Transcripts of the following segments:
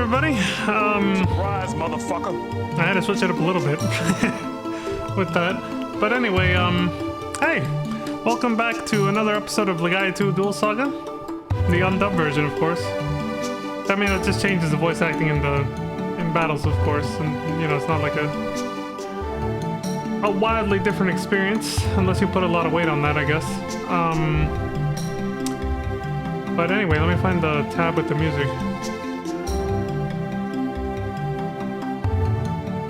everybody. Surprise, motherfucker. I had to switch it up a little bit with that. But anyway, hey, welcome back to another episode of Legaia 2 Duel Saga. The undubbed version, of course. I mean, it just changes the voice acting in battles, of course. And, you know, it's not like a wildly different experience, unless you put a lot of weight on that, I guess. But anyway, let me find the tab with the music.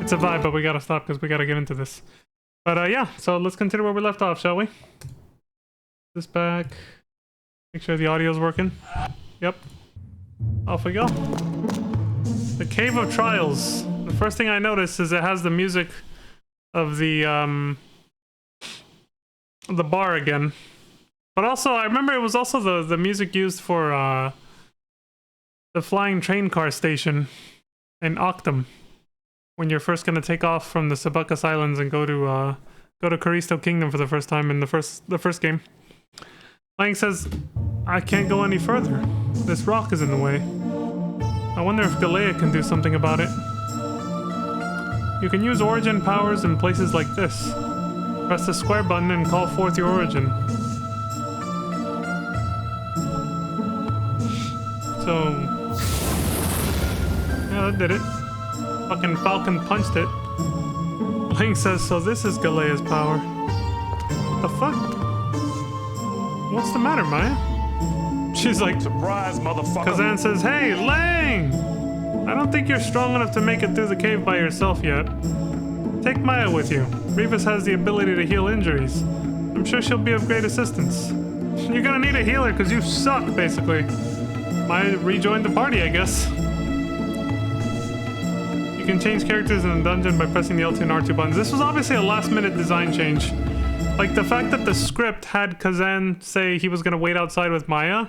It's a vibe, but we gotta stop because we gotta get into this. But yeah, so let's continue where we left off, shall we? This back. Make sure the audio's working. Yep. Off we go. The Cave of Trials. The first thing I noticed is it has the music of the bar again. But also, I remember it was also the music used for the flying train car station in Octum, when you're first gonna take off from the Sabucus Islands and go to Caristo Kingdom for the first time in the first game. Lang says, "I can't go any further. This rock is in the way. I wonder if Legaia can do something about it. You can use origin powers in places like this. Press the square button and call forth your origin." So, yeah, that did it. Fucking Falcon punched it. Link says, "So this is Legia's power." What the fuck? What's the matter, Maya? She's like, "Surprise, motherfucker." Kazan says, "Hey, Lang! I don't think you're strong enough to make it through the cave by yourself yet. Take Maya with you. Rivas has the ability to heal injuries. I'm sure she'll be of great assistance." You're gonna need a healer because you suck, basically. Maya rejoined the party, I guess. You can change characters in the dungeon by pressing the L2 and R2 buttons. This was obviously a last-minute design change. Like, the fact that the script had Kazan say he was gonna wait outside with Maya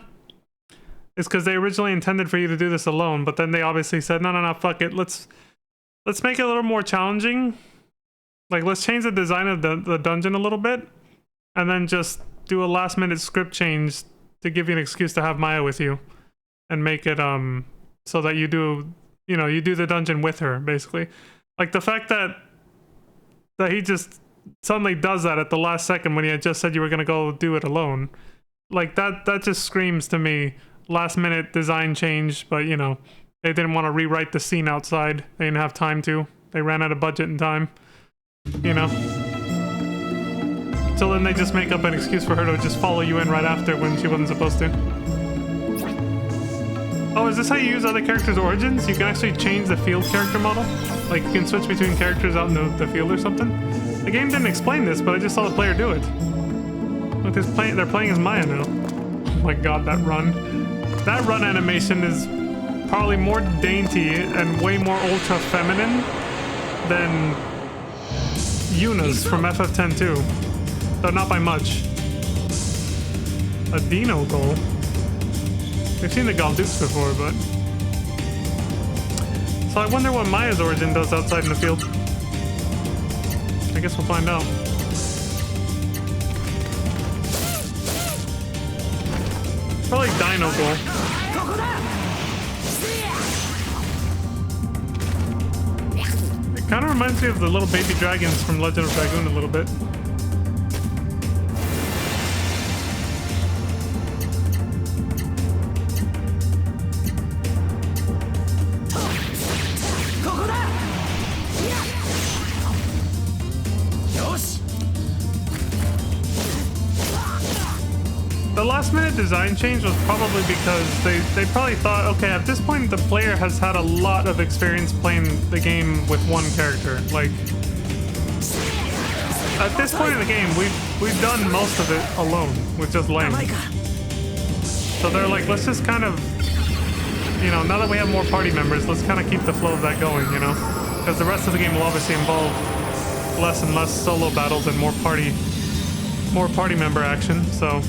is because they originally intended for you to do this alone, but then they obviously said, no, fuck it. Let's make it a little more challenging. Like, let's change the design of the dungeon a little bit, and then just do a last-minute script change to give you an excuse to have Maya with you. And make it so that you do the dungeon with her, basically. Like the fact that he just suddenly does that at the last second when he had just said you were gonna go do it alone. Like that just screams to me last minute design change, but you know, they didn't want to rewrite the scene outside. They didn't have time to. They ran out of budget and time. You know. So then they just make up an excuse for her to just follow you in right after when she wasn't supposed to. Oh, is this how you use other characters' origins? You can actually change the field character model? Like, you can switch between characters out in the field or something? The game didn't explain this, but I just saw the player do it. Look, they're playing as Maya now. Oh my god, that run. That run animation is probably more dainty and way more ultra-feminine than Yuna's from FF10 too. Though not by much. A Dino goal. We've seen the Galdukes before, but... So I wonder what Maya's origin does outside in the field. I guess we'll find out. Probably Dino Goal. It kind of reminds me of the little baby dragons from Legend of Dragoon a little bit. The last minute design change was probably because they probably thought, okay, at this point the player has had a lot of experience playing the game with one character. Like, at this point in the game, we've done most of it alone with just Lang. So they're like, let's just kind of, you know, now that we have more party members, let's kind of keep the flow of that going, you know? Because the rest of the game will obviously involve less and less solo battles and more party member action, so...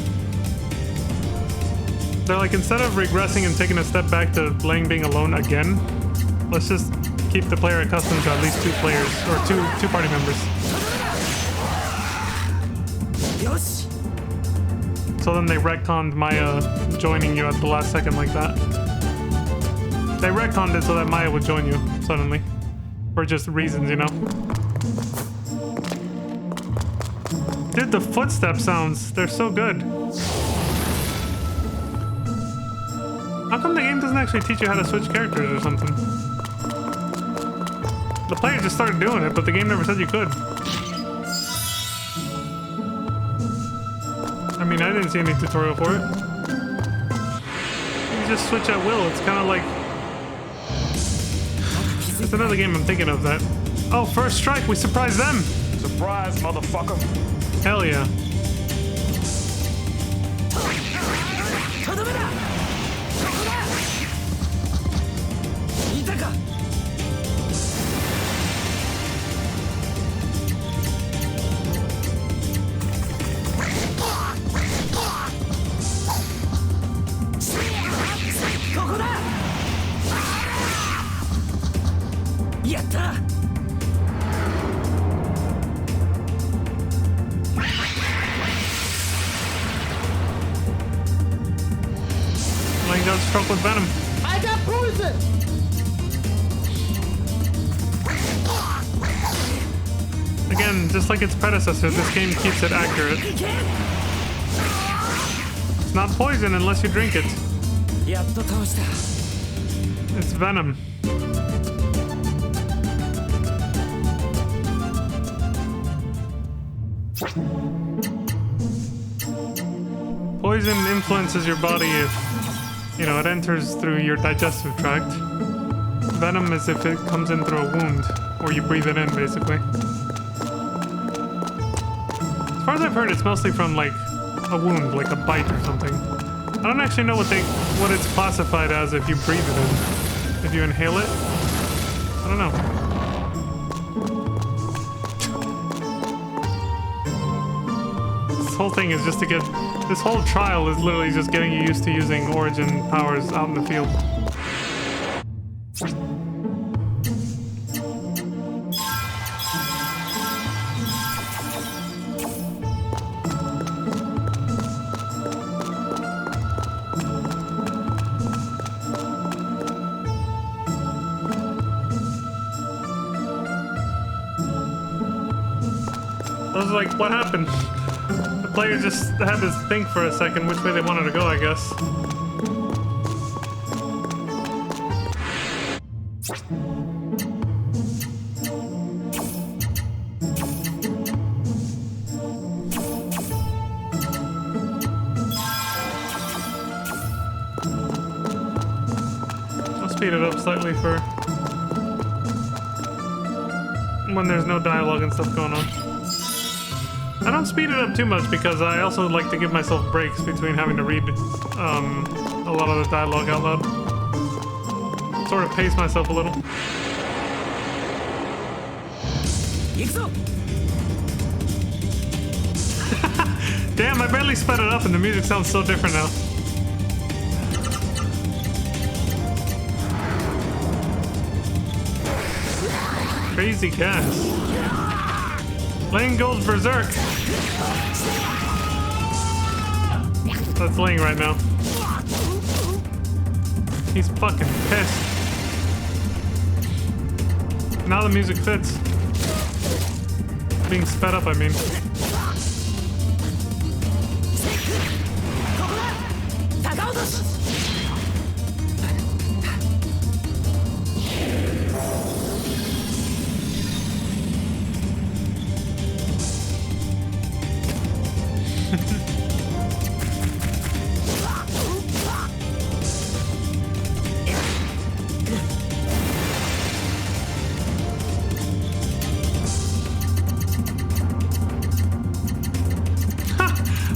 They're like, instead of regressing and taking a step back to Lang being alone again, let's just keep the player accustomed to at least two players, or two party members. So then they retconned Maya joining you at the last second like that. They retconned it so that Maya would join you suddenly. For just reasons, you know? Dude, the footstep sounds, they're so good. How come the game doesn't actually teach you how to switch characters or something? The player just started doing it, but the game never said you could. I mean, I didn't see any tutorial for it. You just switch at will. It's kind of like... It's another game I'm thinking of that. Oh, first strike, we surprised them! Surprise, motherfucker. Hell yeah. Lang got struck with venom. I got poison! Again, just like its predecessor, this game keeps it accurate. It's not poison unless you drink it. It's venom. Poison influences your body if, you know, it enters through your digestive tract. Venom is if it comes in through a wound, or you breathe it in, basically. As far as I've heard, it's mostly from, like, a wound, like a bite or something. I don't actually know what it's classified as if you breathe it in. If you inhale it? I don't know. This whole thing is just to get... This whole trial is literally just getting you used to using Origin powers out in the field. I was like, what happened? The player just had to think for a second which way they wanted to go, I guess. I'll speed it up slightly for when there's no dialogue and stuff going on. I don't speed it up too much because I also like to give myself breaks between having to read a lot of the dialogue out loud. Sort of pace myself a little. Damn, I barely sped it up and the music sounds so different now. Crazy cast. Lane goes berserk. That's Lane right now. He's fucking pissed. Now the music fits. Being sped up, I mean.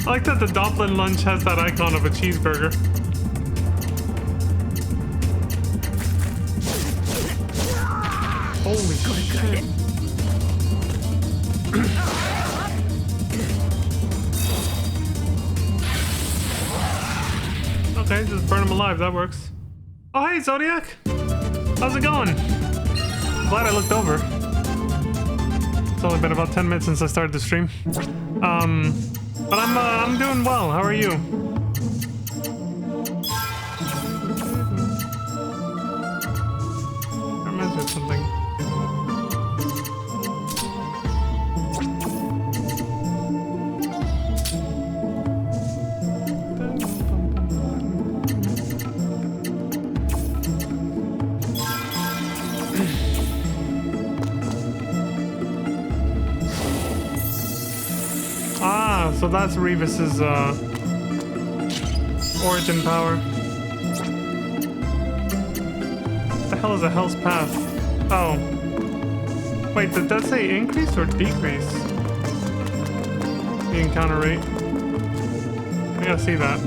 I like that the Doppelin lunch has that icon of a cheeseburger. Holy shit. Okay, just burn him alive, that works. Oh hey Zodiac! How's it going? Glad I looked over. It's only been about 10 minutes since I started the stream. But I'm doing well. How are you? damage or something. Ah, so that's Revis's origin power. What the hell is a Hell's Path? Oh. Wait, did that say increase or decrease? The encounter rate. I gotta see that.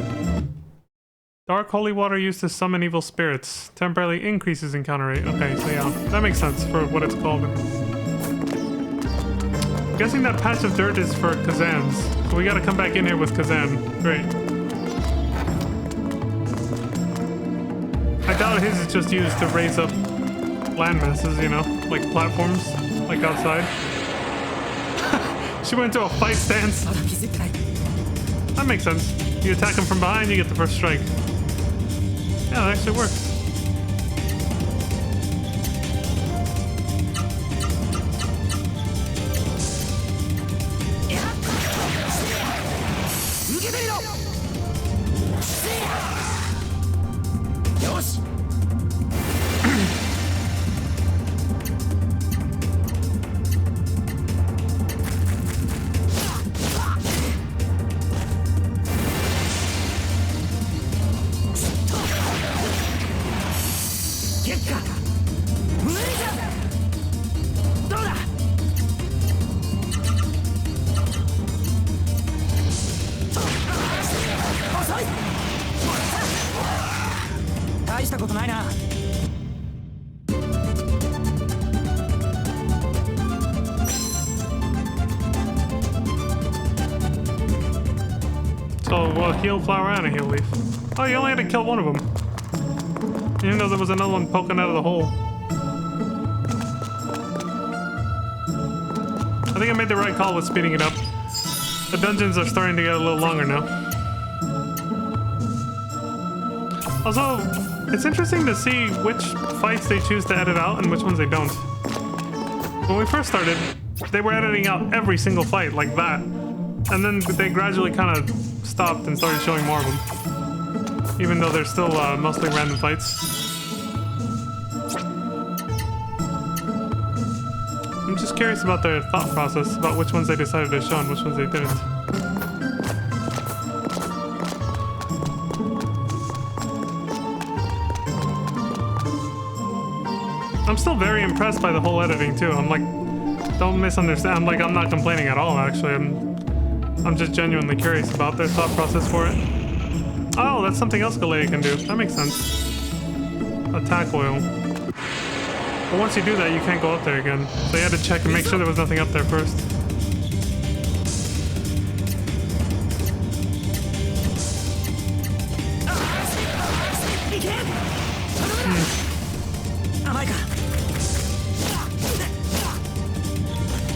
Dark holy water used to summon evil spirits. Temporarily increases encounter rate. Okay, so yeah, that makes sense for what it's called. I'm guessing that patch of dirt is for Kazan's. So we gotta come back in here with Kazan. Great. I doubt his is just used to raise up land masses, you know? Like platforms, like outside. She went into a fight stance. That makes sense. You attack him from behind, you get the first strike. Yeah, that actually works. So, well, heal flower and a heal leaf. Oh, you only had to kill one of them. Even though there was another one poking out of the hole. I think I made the right call with speeding it up. The dungeons are starting to get a little longer now. Also, it's interesting to see which fights they choose to edit out and which ones they don't. When we first started, they were editing out every single fight like that. And then they gradually kind of stopped and started showing more of them. Even though they're still mostly random fights. I'm just curious about their thought process, about which ones they decided to show and which ones they didn't. I'm still very impressed by the whole editing too. I'm like, don't misunderstand. I'm like, I'm not complaining at all actually. I'm just genuinely curious about their thought process for it. Oh, that's something else Legaia can do. That makes sense. Attack oil. But once you do that, you can't go up there again. So you had to check and make sure there was nothing up there first.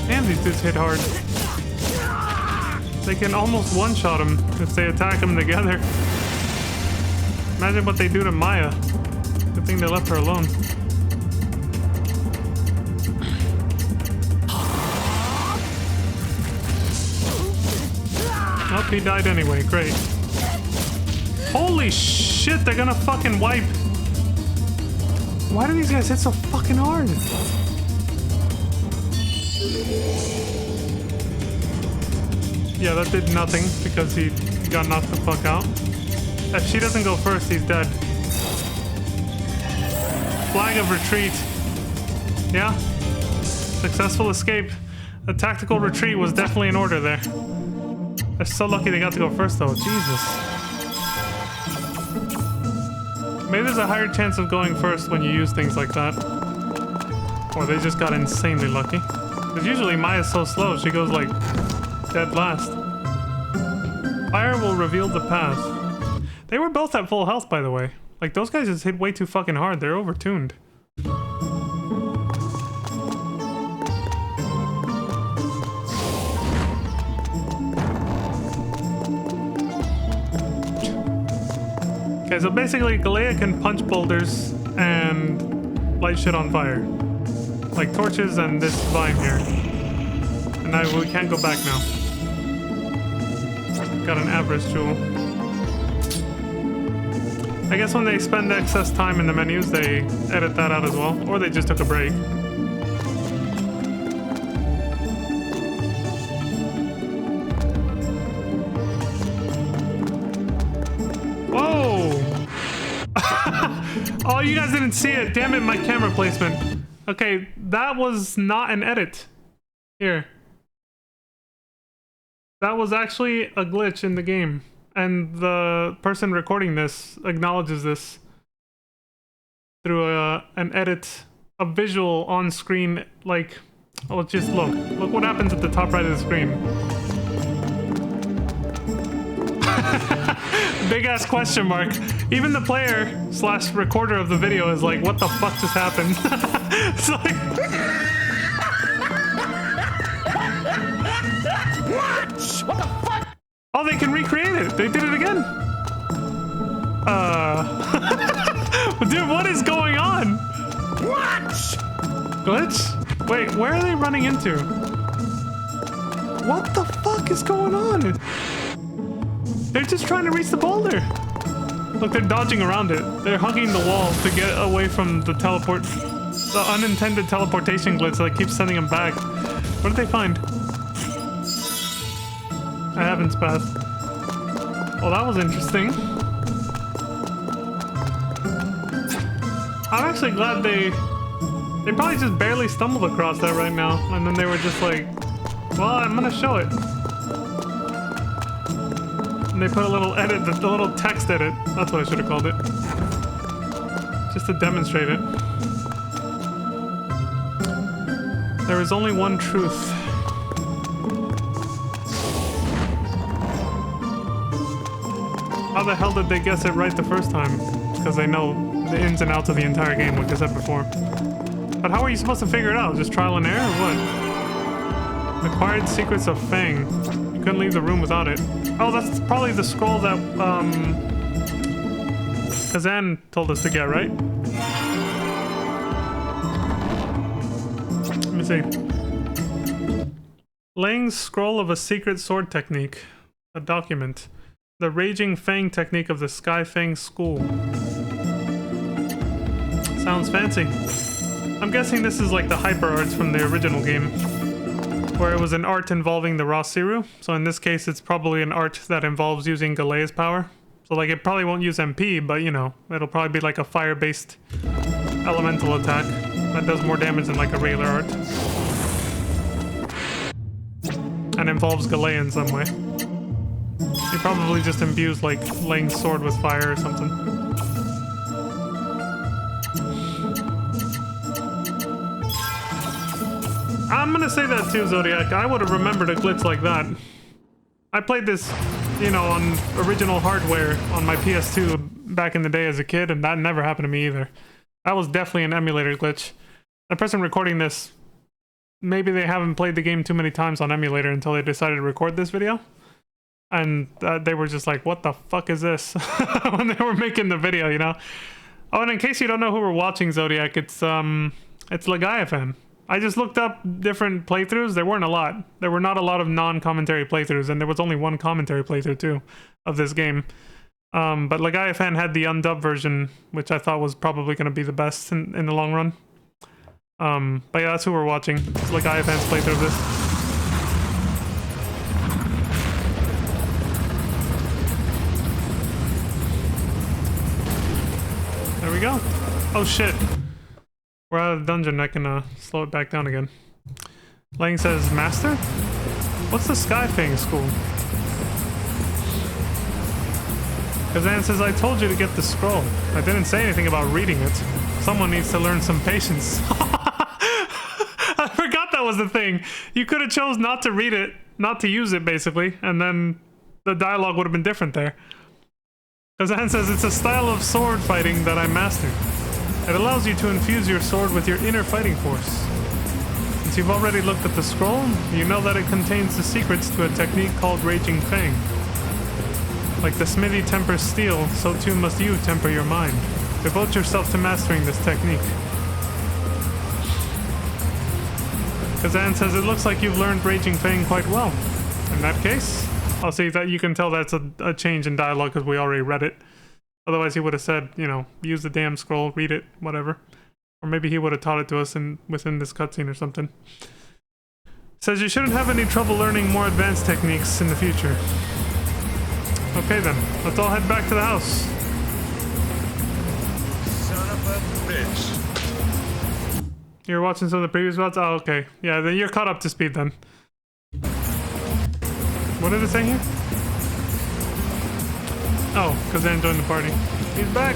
Damn, these dudes hit hard. They can almost one-shot him if they attack him together. Imagine what they do to Maya. Good thing they left her alone. Oh, he died anyway. Great. Holy shit, they're gonna fucking wipe. Why do these guys hit so fucking hard? Yeah, that did nothing because he got knocked the fuck out. If she doesn't go first, he's dead. Flag of retreat. Yeah. Successful escape. A tactical retreat was definitely in order there. They're so lucky they got to go first though. Jesus. Maybe there's a higher chance of going first when you use things like that. Or they just got insanely lucky. Because usually Maya's so slow, she goes like dead last. Fire will reveal the path. They were both at full health, by the way. Like, those guys just hit way too fucking hard. They're overtuned. Okay, so basically, Legaia can punch boulders and light shit on fire. like torches and this vine here. And we can't go back now. Got an avarice jewel. I guess when they spend excess time in the menus, they edit that out as well. Or they just took a break. Whoa! Oh, you guys didn't see it. Damn it, my camera placement. Okay, that was not an edit. Here. That was actually a glitch in the game. And the person recording this acknowledges this through an edit, a visual on screen, like, oh, just look. Look what happens at the top right of the screen. Big ass question mark. Even the player / recorder of the video is like, what the fuck just happened? It's like... What the fuck? Oh, they can recreate it. They did it again. Dude, what is going on? What? Glitch? Wait, where are they running into? What the fuck is going on? They're just trying to reach the boulder. Look, they're dodging around it. They're hugging the wall to get away from the the unintended teleportation glitch that keeps sending them back. What did they find? I haven't passed. Well, that was interesting. I'm actually glad they probably just barely stumbled across that right now, and then they were just like, well, I'm gonna show it. And they put a little edit, a little text edit. That's what I should have called it. Just to demonstrate it. There is only one truth. How the hell did they guess it right the first time? Because they know the ins and outs of the entire game, like I said before. But how are you supposed to figure it out? Just trial and error or what? Acquired secrets of Fang. You couldn't leave the room without it. Oh, that's probably the scroll that, Kazan told us to get, right? Let me see. Lang's Scroll of a Secret Sword Technique. A document. The Raging Fang technique of the Sky Fang School. Sounds fancy. I'm guessing this is like the hyper arts from the original game, where it was an art involving the raw Siru. So in this case, it's probably an art that involves using Galea's power. So like it probably won't use MP, but you know, it'll probably be like a fire-based elemental attack that does more damage than like a regular art. And involves Galea in some way. He probably just imbues like Lang's sword with fire or something. I'm gonna say that too, Zodiac. I would have remembered a glitch like that. I played this, you know, on original hardware on my PS2 back in the day as a kid, and that never happened to me either. That was definitely an emulator glitch. The person recording this, maybe they haven't played the game too many times on emulator until they decided to record this video. And they were just like, what the fuck is this? When they were making the video, you know? Oh, and in case you don't know who we're watching, Zodiac, it's Legaia fan. I just looked up different playthroughs. There weren't a lot. There were not a lot of non-commentary playthroughs, and there was only one commentary playthrough, too, of this game. But Legaia fan had the undubbed version, which I thought was probably going to be the best in the long run. But yeah, that's who we're watching. It's Legaia fan's playthrough of this. There we go. Oh shit. We're out of the dungeon. I can slow it back down again. Lang says, Master? What's the Sky Fang School? Kazan says, I told you to get the scroll. I didn't say anything about reading it. Someone needs to learn some patience. I forgot that was the thing. You could have chose not to read it, not to use it, basically, and then the dialogue would have been different there. Kazan says, it's a style of sword fighting that I mastered. It allows you to infuse your sword with your inner fighting force. Since you've already looked at the scroll, you know that it contains the secrets to a technique called Raging Fang. Like the smithy tempers steel, so too must you temper your mind. Devote yourself to mastering this technique. Kazan says, it looks like you've learned Raging Fang quite well. In that case, I'll see that you can tell that's a change in dialogue because we already read it. Otherwise, he would have said, you know, use the damn scroll, read it, whatever. Or maybe he would have taught it to us within this cutscene or something. Says you shouldn't have any trouble learning more advanced techniques in the future. Okay then, let's all head back to the house. Son of a bitch. You're watching some of the previous spots? Oh, okay. Yeah, then you're caught up to speed then. What did it say here? Oh, Kazan joined the party. He's back.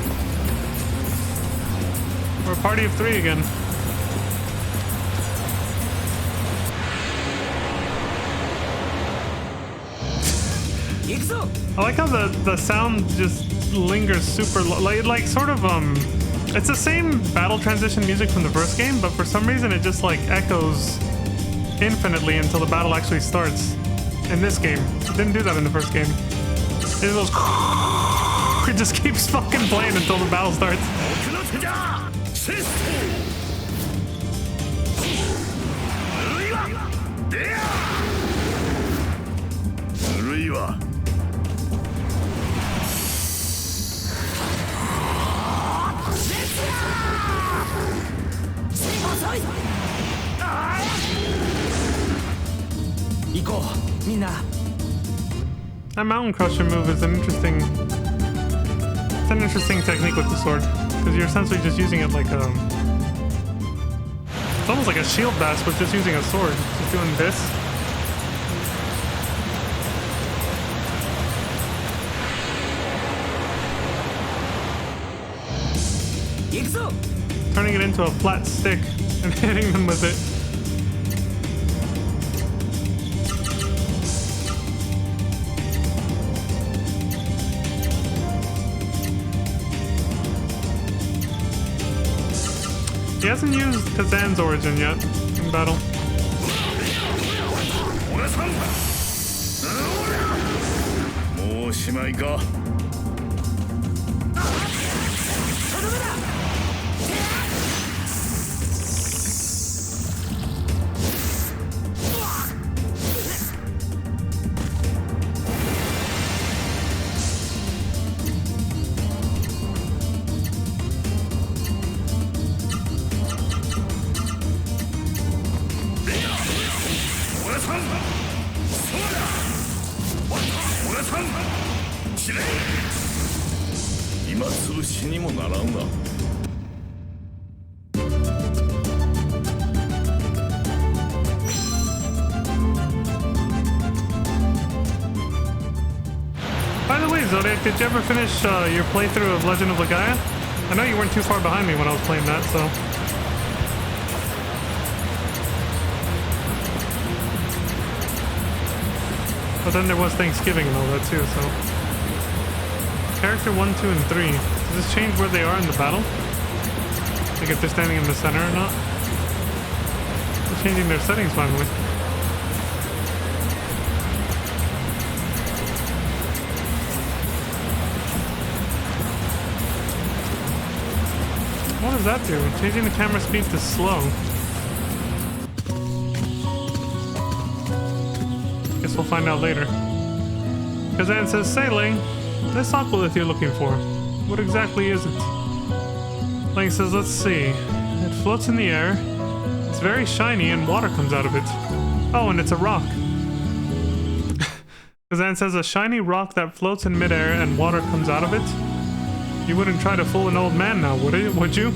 We're a party of 3 again. I like how the sound just lingers super like sort of it's the same battle transition music from the first game, but for some reason it just like echoes infinitely until the battle actually starts. In this game, it didn't do that in the first game. It goes, it just keeps fucking playing until the battle starts. That mountain crusher move is an interesting technique with the sword, because you're essentially just using it like it's almost like a shield bash, but just using a sword, just doing this. Turning it into a flat stick and hitting them with it. He hasn't used Kazan's origin yet in battle. By the way, Zodiac, did you ever finish your playthrough of Legend of Legaia? I know you weren't too far behind me when I was playing that, so... But then there was Thanksgiving and all that too, so... Character 1, 2, and 3. Does this change where they are in the battle? Like if they're standing in the center or not? They're changing their settings finally. What does that do? Changing the camera speed to slow. Guess we'll find out later. Kazan says, Sailing, this aqualith you're looking for. What exactly is it? Lang says, let's see. It floats in the air. It's very shiny and water comes out of it. Oh, and it's a rock. Kazan says, a shiny rock that floats in midair and water comes out of it? You wouldn't try to fool an old man now, would you?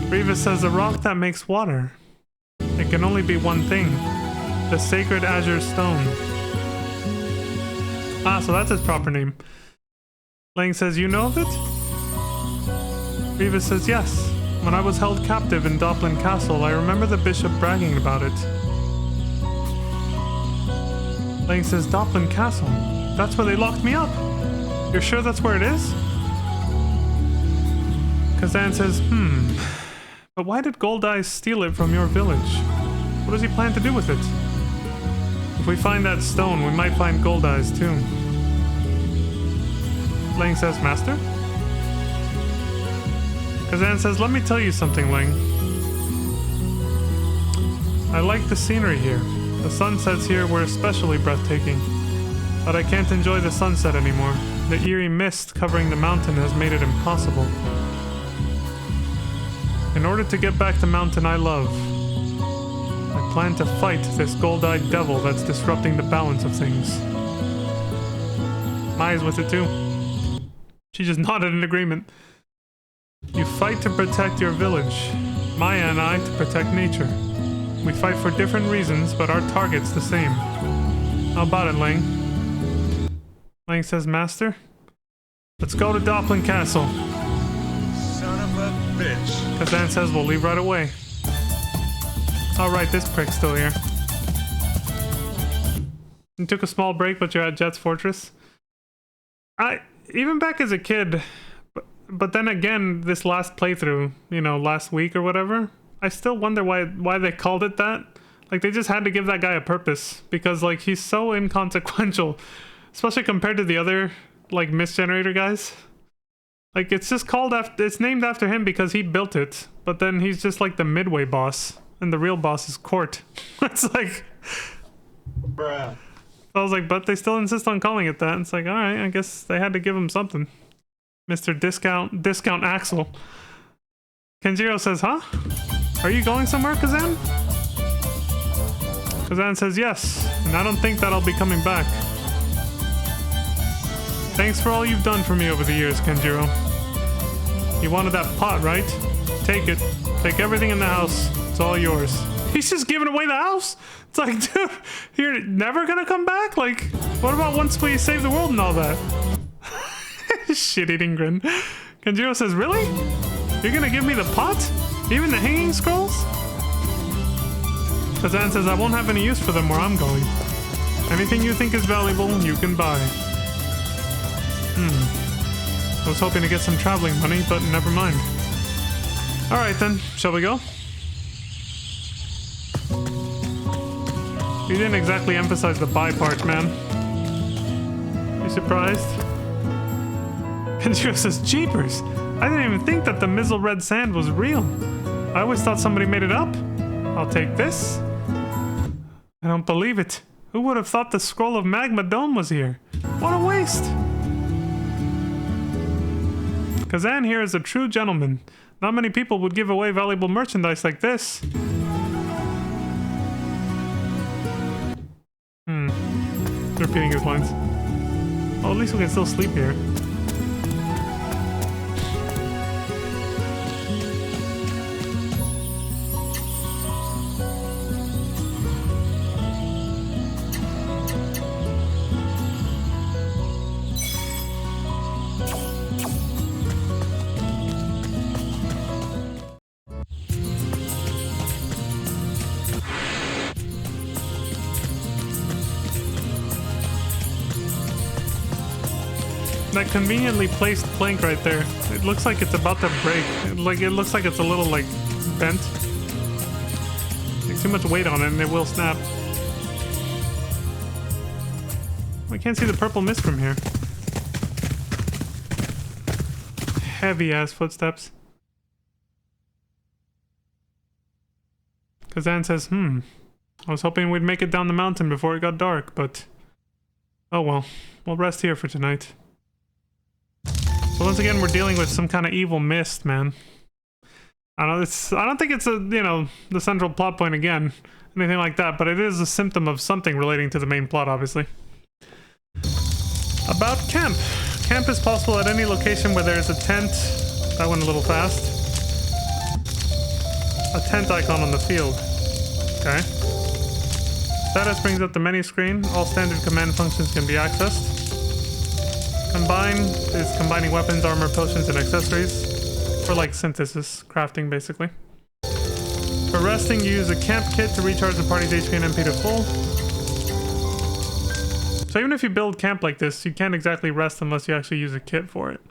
Reva says, a rock that makes water. It can only be one thing. The Sacred Azure Stone. Ah, so that's its proper name. Lang says, you know of it? Reva says, yes. When I was held captive in Doplin Castle, I remember the bishop bragging about it. Lang says, Doplin Castle? That's where they locked me up. You're sure that's where it is? Kazan says, but why did Gold Eyes steal it from your village? What does he plan to do with it? If we find that stone, we might find Gold Eyes too. Lang says, Master? Kazan says, let me tell you something, Lang. I like the scenery here. The sunsets here were especially breathtaking. But I can't enjoy the sunset anymore. The eerie mist covering the mountain has made it impossible. In order to get back to mountain I love, I plan to fight this gold-eyed devil that's disrupting the balance of things. Maya's with it too. She just nodded in agreement. You fight to protect your village. Maya and I to protect nature. We fight for different reasons, but our target's the same. How about it, Lang? Lang says, Master? Let's go to Doplin Castle. Son of a bitch. Kazan says we'll leave right away. Alright, this prick's still here. You took a small break, but you're at Jet's Fortress. Even back as a kid, but then again, this last playthrough, you know, last week or whatever, I still wonder why they called it that. Like, they just had to give that guy a purpose, because, like, he's so inconsequential, especially compared to the other, like, Mist Generator guys. Like, it's just called after, it's named after him because he built it, but then he's just like the midway boss, and the real boss is Court. It's like... Bruh. I was like, but they still insist on calling it that. It's like, alright, I guess they had to give him something. Mr. Discount Axel. Kenjiro says, huh? Are you going somewhere, Kazan? Kazan says yes, and I don't think that I'll be coming back. Thanks for all you've done for me over the years, Kenjiro. You wanted that pot, right? Take it. Take everything in the house. It's all yours. He's just giving away the house? It's like, dude, you're never gonna come back? Like, what about once we save the world and all that? Shit-eating grin. Kenjiro says, really? You're gonna give me the pot? Even the hanging scrolls? Kazan says, I won't have any use for them where I'm going. Anything you think is valuable, you can buy. I was hoping to get some traveling money, but never mind. Alright then, shall we go? You didn't exactly emphasize the buy part, man. You surprised? Kenjiro says, jeepers! I didn't even think that the Mizzle Red Sand was real. I always thought somebody made it up. I'll take this. I don't believe it. Who would have thought the Scroll of Magma Dome was here? What a waste! Kazan here is a true gentleman. Not many people would give away valuable merchandise like this. Repeating his lines. Oh, at least we can still sleep here. That conveniently placed plank right there. It looks like it's about to break. It looks like it's a little, like, bent. Like, too much weight on it and it will snap. I can't see the purple mist from here. Heavy-ass footsteps. Kazan says, I was hoping we'd make it down the mountain before it got dark, but... oh well. We'll rest here for tonight. So once again, we're dealing with some kind of evil mist, man. I don't think it's a, you know, the central plot point again, anything like that, but it is a symptom of something relating to the main plot, obviously. About camp. Camp is possible at any location where there's a tent. That went a little fast. A tent icon on the field. Okay. Status brings up the menu screen. All standard command functions can be accessed. Combine is combining weapons, armor, potions, and accessories. For like synthesis, crafting basically. For resting, use a camp kit to recharge the party's HP and MP to full. So even if you build camp like this, you can't exactly rest unless you actually use a kit for it.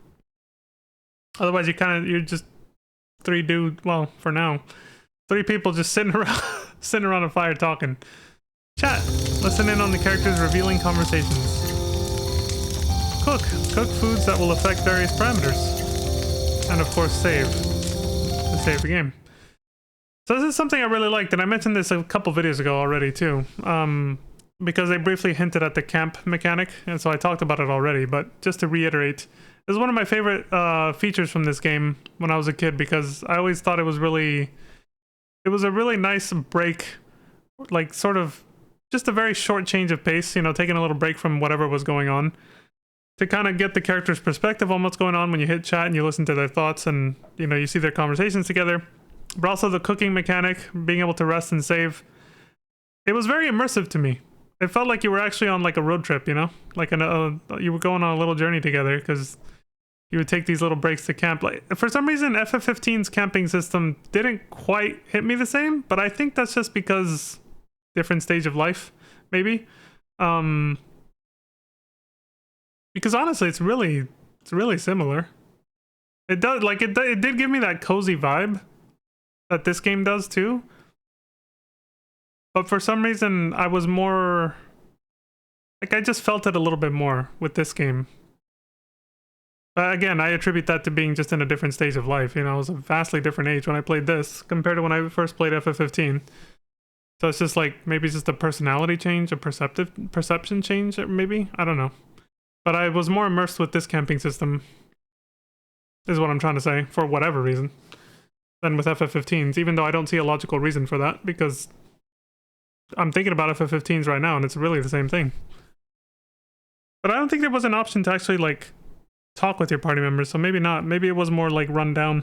Otherwise you're just well, for now, 3 people just sitting around a fire talking. Chat. Listen in on the characters' revealing conversations. Cook foods that will affect various parameters. And of course save. To save the game. So this is something I really liked, and I mentioned this a couple videos ago already too. Because they briefly hinted at the camp mechanic, and so I talked about it already, but just to reiterate, this is one of my favorite features from this game when I was a kid, because I always thought it was a really nice break, like sort of just a very short change of pace, you know, taking a little break from whatever was going on to kind of get the character's perspective on what's going on when you hit chat and you listen to their thoughts and, you know, you see their conversations together. But also the cooking mechanic, being able to rest and save. It was very immersive to me. It felt like you were actually on like a road trip, you know? Like you were going on a little journey together, because you would take these little breaks to camp. Like, for some reason, FF15's camping system didn't quite hit me the same, but I think that's just because different stage of life, maybe. Because honestly, it's really similar. It does, like, it did give me that cozy vibe that this game does too. But for some reason, I was more like, I just felt it a little bit more with this game. Again, I attribute that to being just in a different stage of life. You know, I was a vastly different age when I played this compared to when I first played FF15. So it's just like, maybe it's just a personality change, a perception change, maybe? I don't know. But I was more immersed with this camping system, is what I'm trying to say, for whatever reason, than with FF15s, even though I don't see a logical reason for that, because I'm thinking about FF15s right now, and it's really the same thing. But I don't think there was an option to actually, like, talk with your party members, so maybe not. Maybe it was more, like, run down,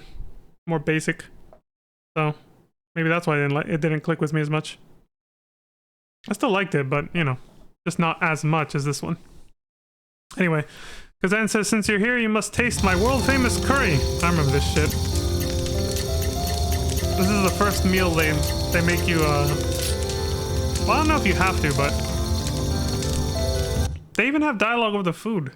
more basic. So maybe that's why it didn't click with me as much. I still liked it, but, you know, just not as much as this one. Anyway, Kazan says, since you're here, you must taste my world-famous curry. I remember this shit. This is the first meal they make you, well, I don't know if you have to, but they even have dialogue over the food.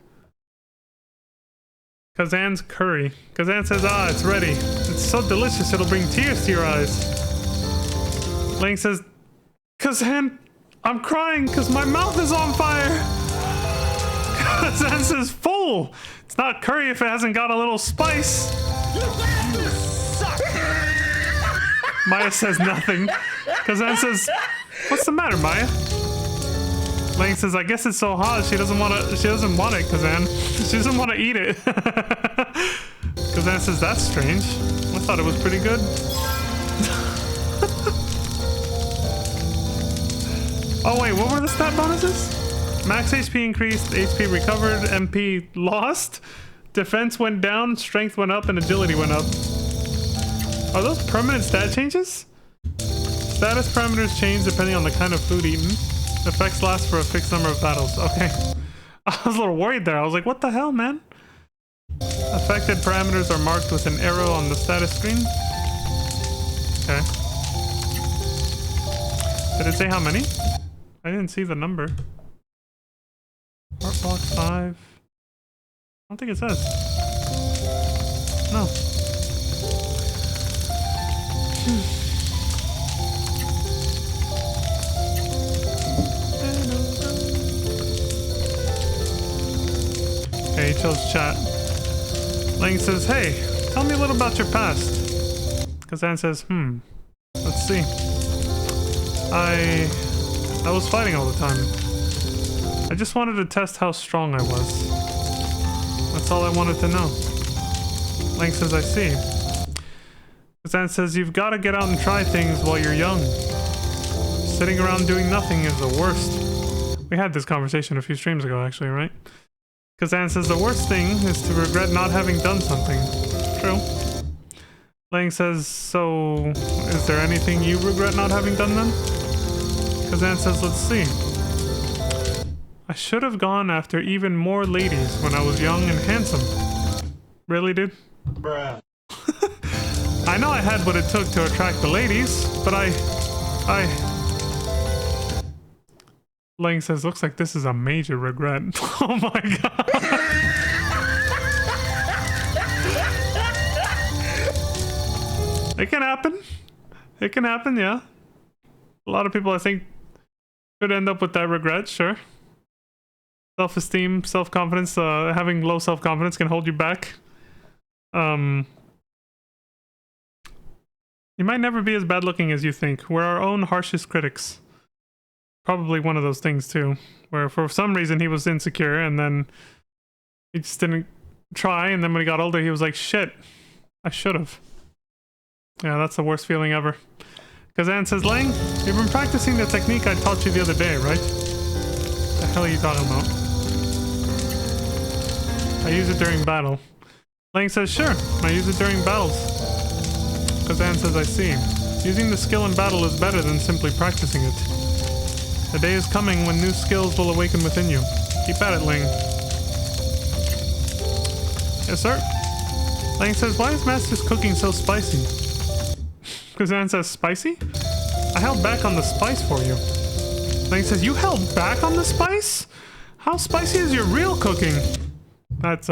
Kazan's curry. Kazan says, ah, it's ready. It's so delicious, it'll bring tears to your eyes. Lang says, Kazan, I'm crying because my mouth is on fire. Kazan says, fool! It's not curry if it hasn't got a little spice. Maya says nothing. Kazan says, what's the matter, Maya? Lang says, I guess it's so hot she doesn't want it, Kazan. She doesn't want to eat it. Kazan says, that's strange. I thought it was pretty good. Oh wait, what were the stat bonuses? Max HP increased, HP recovered, MP lost, defense went down, strength went up, and agility went up. Are those permanent stat changes? Status parameters change depending on the kind of food eaten. Effects last for a fixed number of battles. Okay. I was a little worried there. I was like, what the hell, man? Affected parameters are marked with an arrow on the status screen. Okay. Did it say how many? I didn't see the number. Heart box 5. I don't think it says. No. Okay, he chose chat. Lang says, hey, tell me a little about your past. Kazan says, let's see. I was fighting all the time. I just wanted to test how strong I was. That's all I wanted to know. Lang says, I see. Kazan says, you've got to get out and try things while you're young. Sitting around doing nothing is the worst. We had this conversation a few streams ago, actually, right? Kazan says, the worst thing is to regret not having done something. True. Lang says, so is there anything you regret not having done then? Kazan says, let's see. I should have gone after even more ladies when I was young and handsome. Really, dude? Bruh. I know I had what it took to attract the ladies, but I... Lang says, looks like this is a major regret. Oh my god. It can happen. It can happen, yeah. A lot of people, I think, could end up with that regret, sure. Self-esteem, self-confidence, having low self-confidence can hold you back. You He might never be as bad looking as you think. We're our own harshest critics. Probably one of those things too, where for some reason he was insecure and then he just didn't try, and then when he got older he was like, shit, I should have. Yeah, that's the worst feeling ever. Kazan says, Lang, you've been practicing the technique I taught you the other day, right? The hell are you talking about? I use it during battle. Lang says, sure, I use it during battles. Kazan says, I see. Using the skill in battle is better than simply practicing it. The day is coming when new skills will awaken within you. Keep at it, Lang. Yes, sir. Lang says, why is Master's cooking so spicy? Kazan says, spicy? I held back on the spice for you. Lang says, you held back on the spice? How spicy is your real cooking? That's,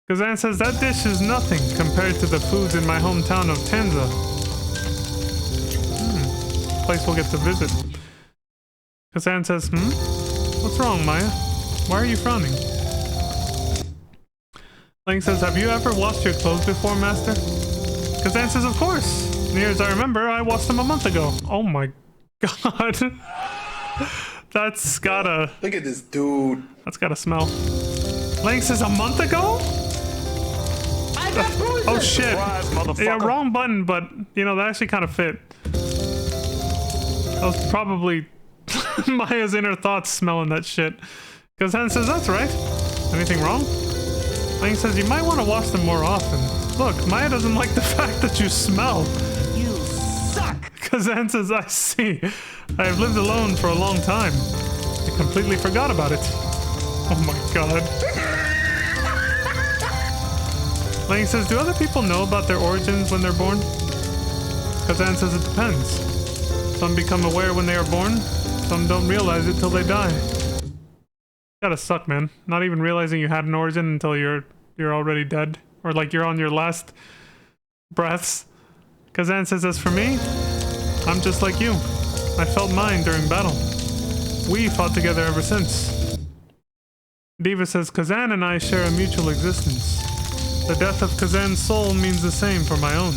Kazan says, that dish is nothing compared to the foods in my hometown of Tanza. Place we'll get to visit. Kazan says, What's wrong, Maya? Why are you frowning? Lang says, have you ever washed your clothes before, Master? Kazan says, of course. Near as I remember, I washed them a month ago. Oh my god. That's gotta... Look at this dude. That's gotta smell. Lang says, a month ago? Oh shit. Surprise, yeah, wrong button, but, you know, that actually kind of fit. That was probably Maya's inner thoughts smelling that shit. Kazan says, that's right. Anything wrong? Lang says, you might want to wash them more often. Look, Maya doesn't like the fact that you smell. You suck! Kazan says, I see. I have lived alone for a long time. I completely forgot about it. Oh my god. Lang says, do other people know about their origins when they're born? Kazan says, it depends. Some become aware when they are born. Some don't realize it till they die. Gotta suck, man. Not even realizing you had an origin until you're already dead. Or like you're on your last breaths. Kazan says, as for me, I'm just like you. I felt mine during battle. We fought together ever since. Diva says, Kazan and I share a mutual existence. The death of Kazan's soul means the same for my own.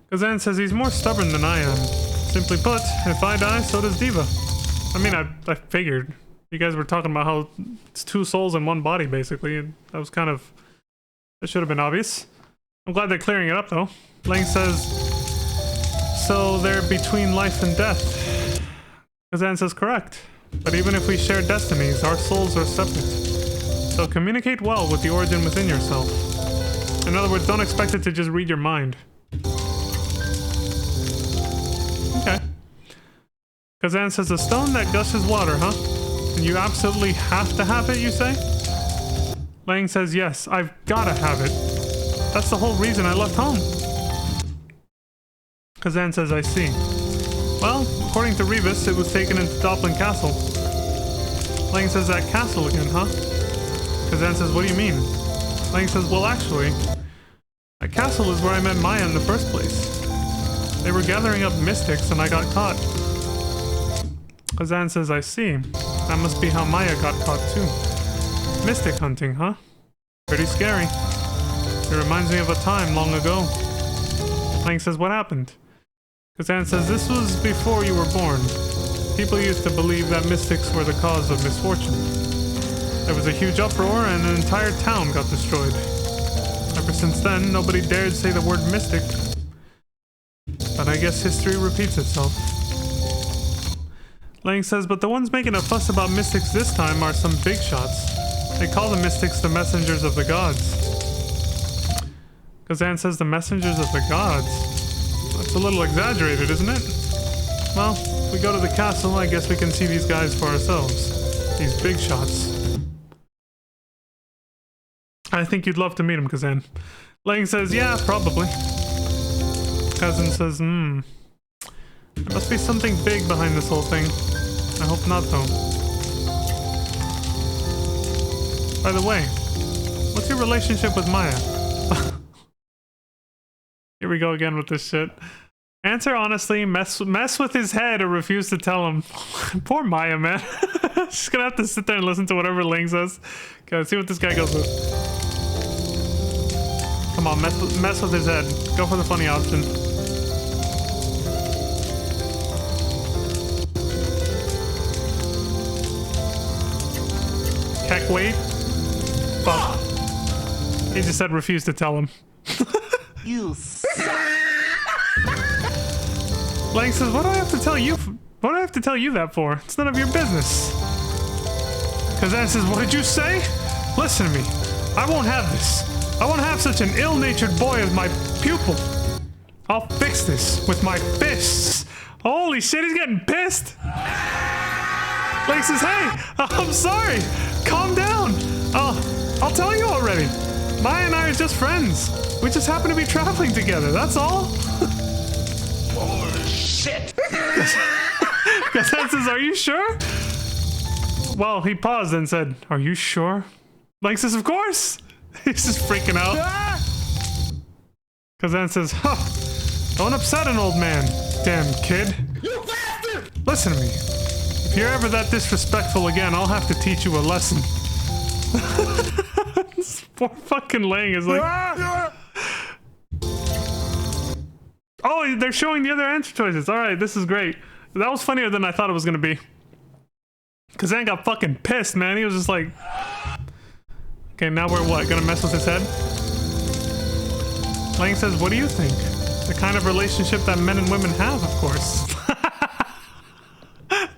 Kazan says he's more stubborn than I am. Simply put, if I die, so does Diva. I mean, I figured. You guys were talking about how it's two souls in one body, basically. And that was kind of... That should have been obvious. I'm glad they're clearing it up, though. Lang says... So they're between life and death. Kazan says correct. But even if we share destinies, our souls are separate. So communicate well with the origin within yourself. In other words, don't expect it to just read your mind. Okay. Kazan says, a stone that gushes water, huh? And you absolutely have to have it, you say? Lang says, yes, I've gotta have it. That's the whole reason I left home. Kazan says, I see. Well, according to Revis, it was taken into Doplin Castle. Lang says, that castle again, huh? Kazan says, what do you mean? Lang says, well, actually, that castle is where I met Maya in the first place. They were gathering up mystics and I got caught. Kazan says, I see. That must be how Maya got caught too. Mystic hunting, huh? Pretty scary. It reminds me of a time long ago. Lang says, what happened? Kazan says, this was before you were born. People used to believe that mystics were the cause of misfortune. There was a huge uproar and an entire town got destroyed. Ever since then, nobody dared say the word mystic. But I guess history repeats itself. Lang says, but the ones making a fuss about mystics this time are some big shots. They call the mystics the messengers of the gods. Kazan says the messengers of the gods? That's a little exaggerated, isn't it? Well, if we go to the castle, I guess we can see these guys for ourselves. These big shots. I think you'd love to meet him, Kazan. Lang says, yeah, probably. Kazan says, there must be something big behind this whole thing. I hope not, though. By the way, what's your relationship with Maya? Here we go again with this shit. Answer honestly, mess with his head, or refuse to tell him. Poor Maya, man. She's gonna have to sit there and listen to whatever Ling says. Okay, let's see what this guy goes with. Come Come on, mess with his head. Go for the funny option. Heck, wait. Fuck. He just said refuse to tell him. You suck. Lang says, what do I have to tell you? What do I have to tell you that for? It's none of your business. Kazan says, what did you say? Listen to me. I won't have this. I won't have such an ill-natured boy as my pupil. I'll fix this with my fists. Holy shit, he's getting pissed. Lang says, hey, I'm sorry. Calm down. I'll tell you already. Maya and I are just friends. We just happen to be traveling together, that's all. Oh, shit. Kazan says, are you sure? Well, he paused and said, are you sure? Lang says, of course. He's just freaking out. Kazan says, huh, don't upset an old man, damn kid. You bastard! Listen to me. If you're ever that disrespectful again, I'll have to teach you a lesson. This poor fucking Lang is like... Oh, they're showing the other answer choices. Alright, this is great. That was funnier than I thought it was gonna be. Kazan got fucking pissed, man. He was just like... Okay, now we're what? Gonna mess with his head? Lang says, what do you think? The kind of relationship that men and women have, of course.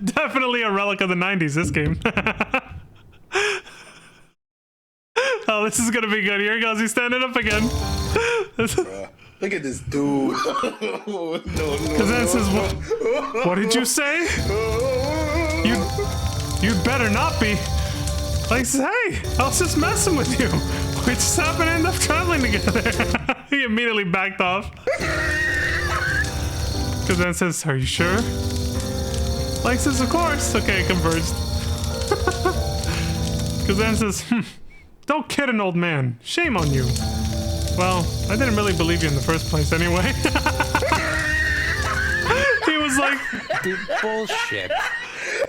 Definitely a relic of the 90s, this game. Oh, this is gonna be good. Here he goes. He's standing up again. Look at this dude. No. Kazan says, what did you say? You'd better not be. Like, says, hey, I was just messing with you. We just happened to end up traveling together. He immediately backed off. Kazan says, are you sure? Like says, of course. Okay, converged. Kazan says, don't kid an old man. Shame on you. Well, I didn't really believe you in the first place anyway. He was like... Dude, bullshit.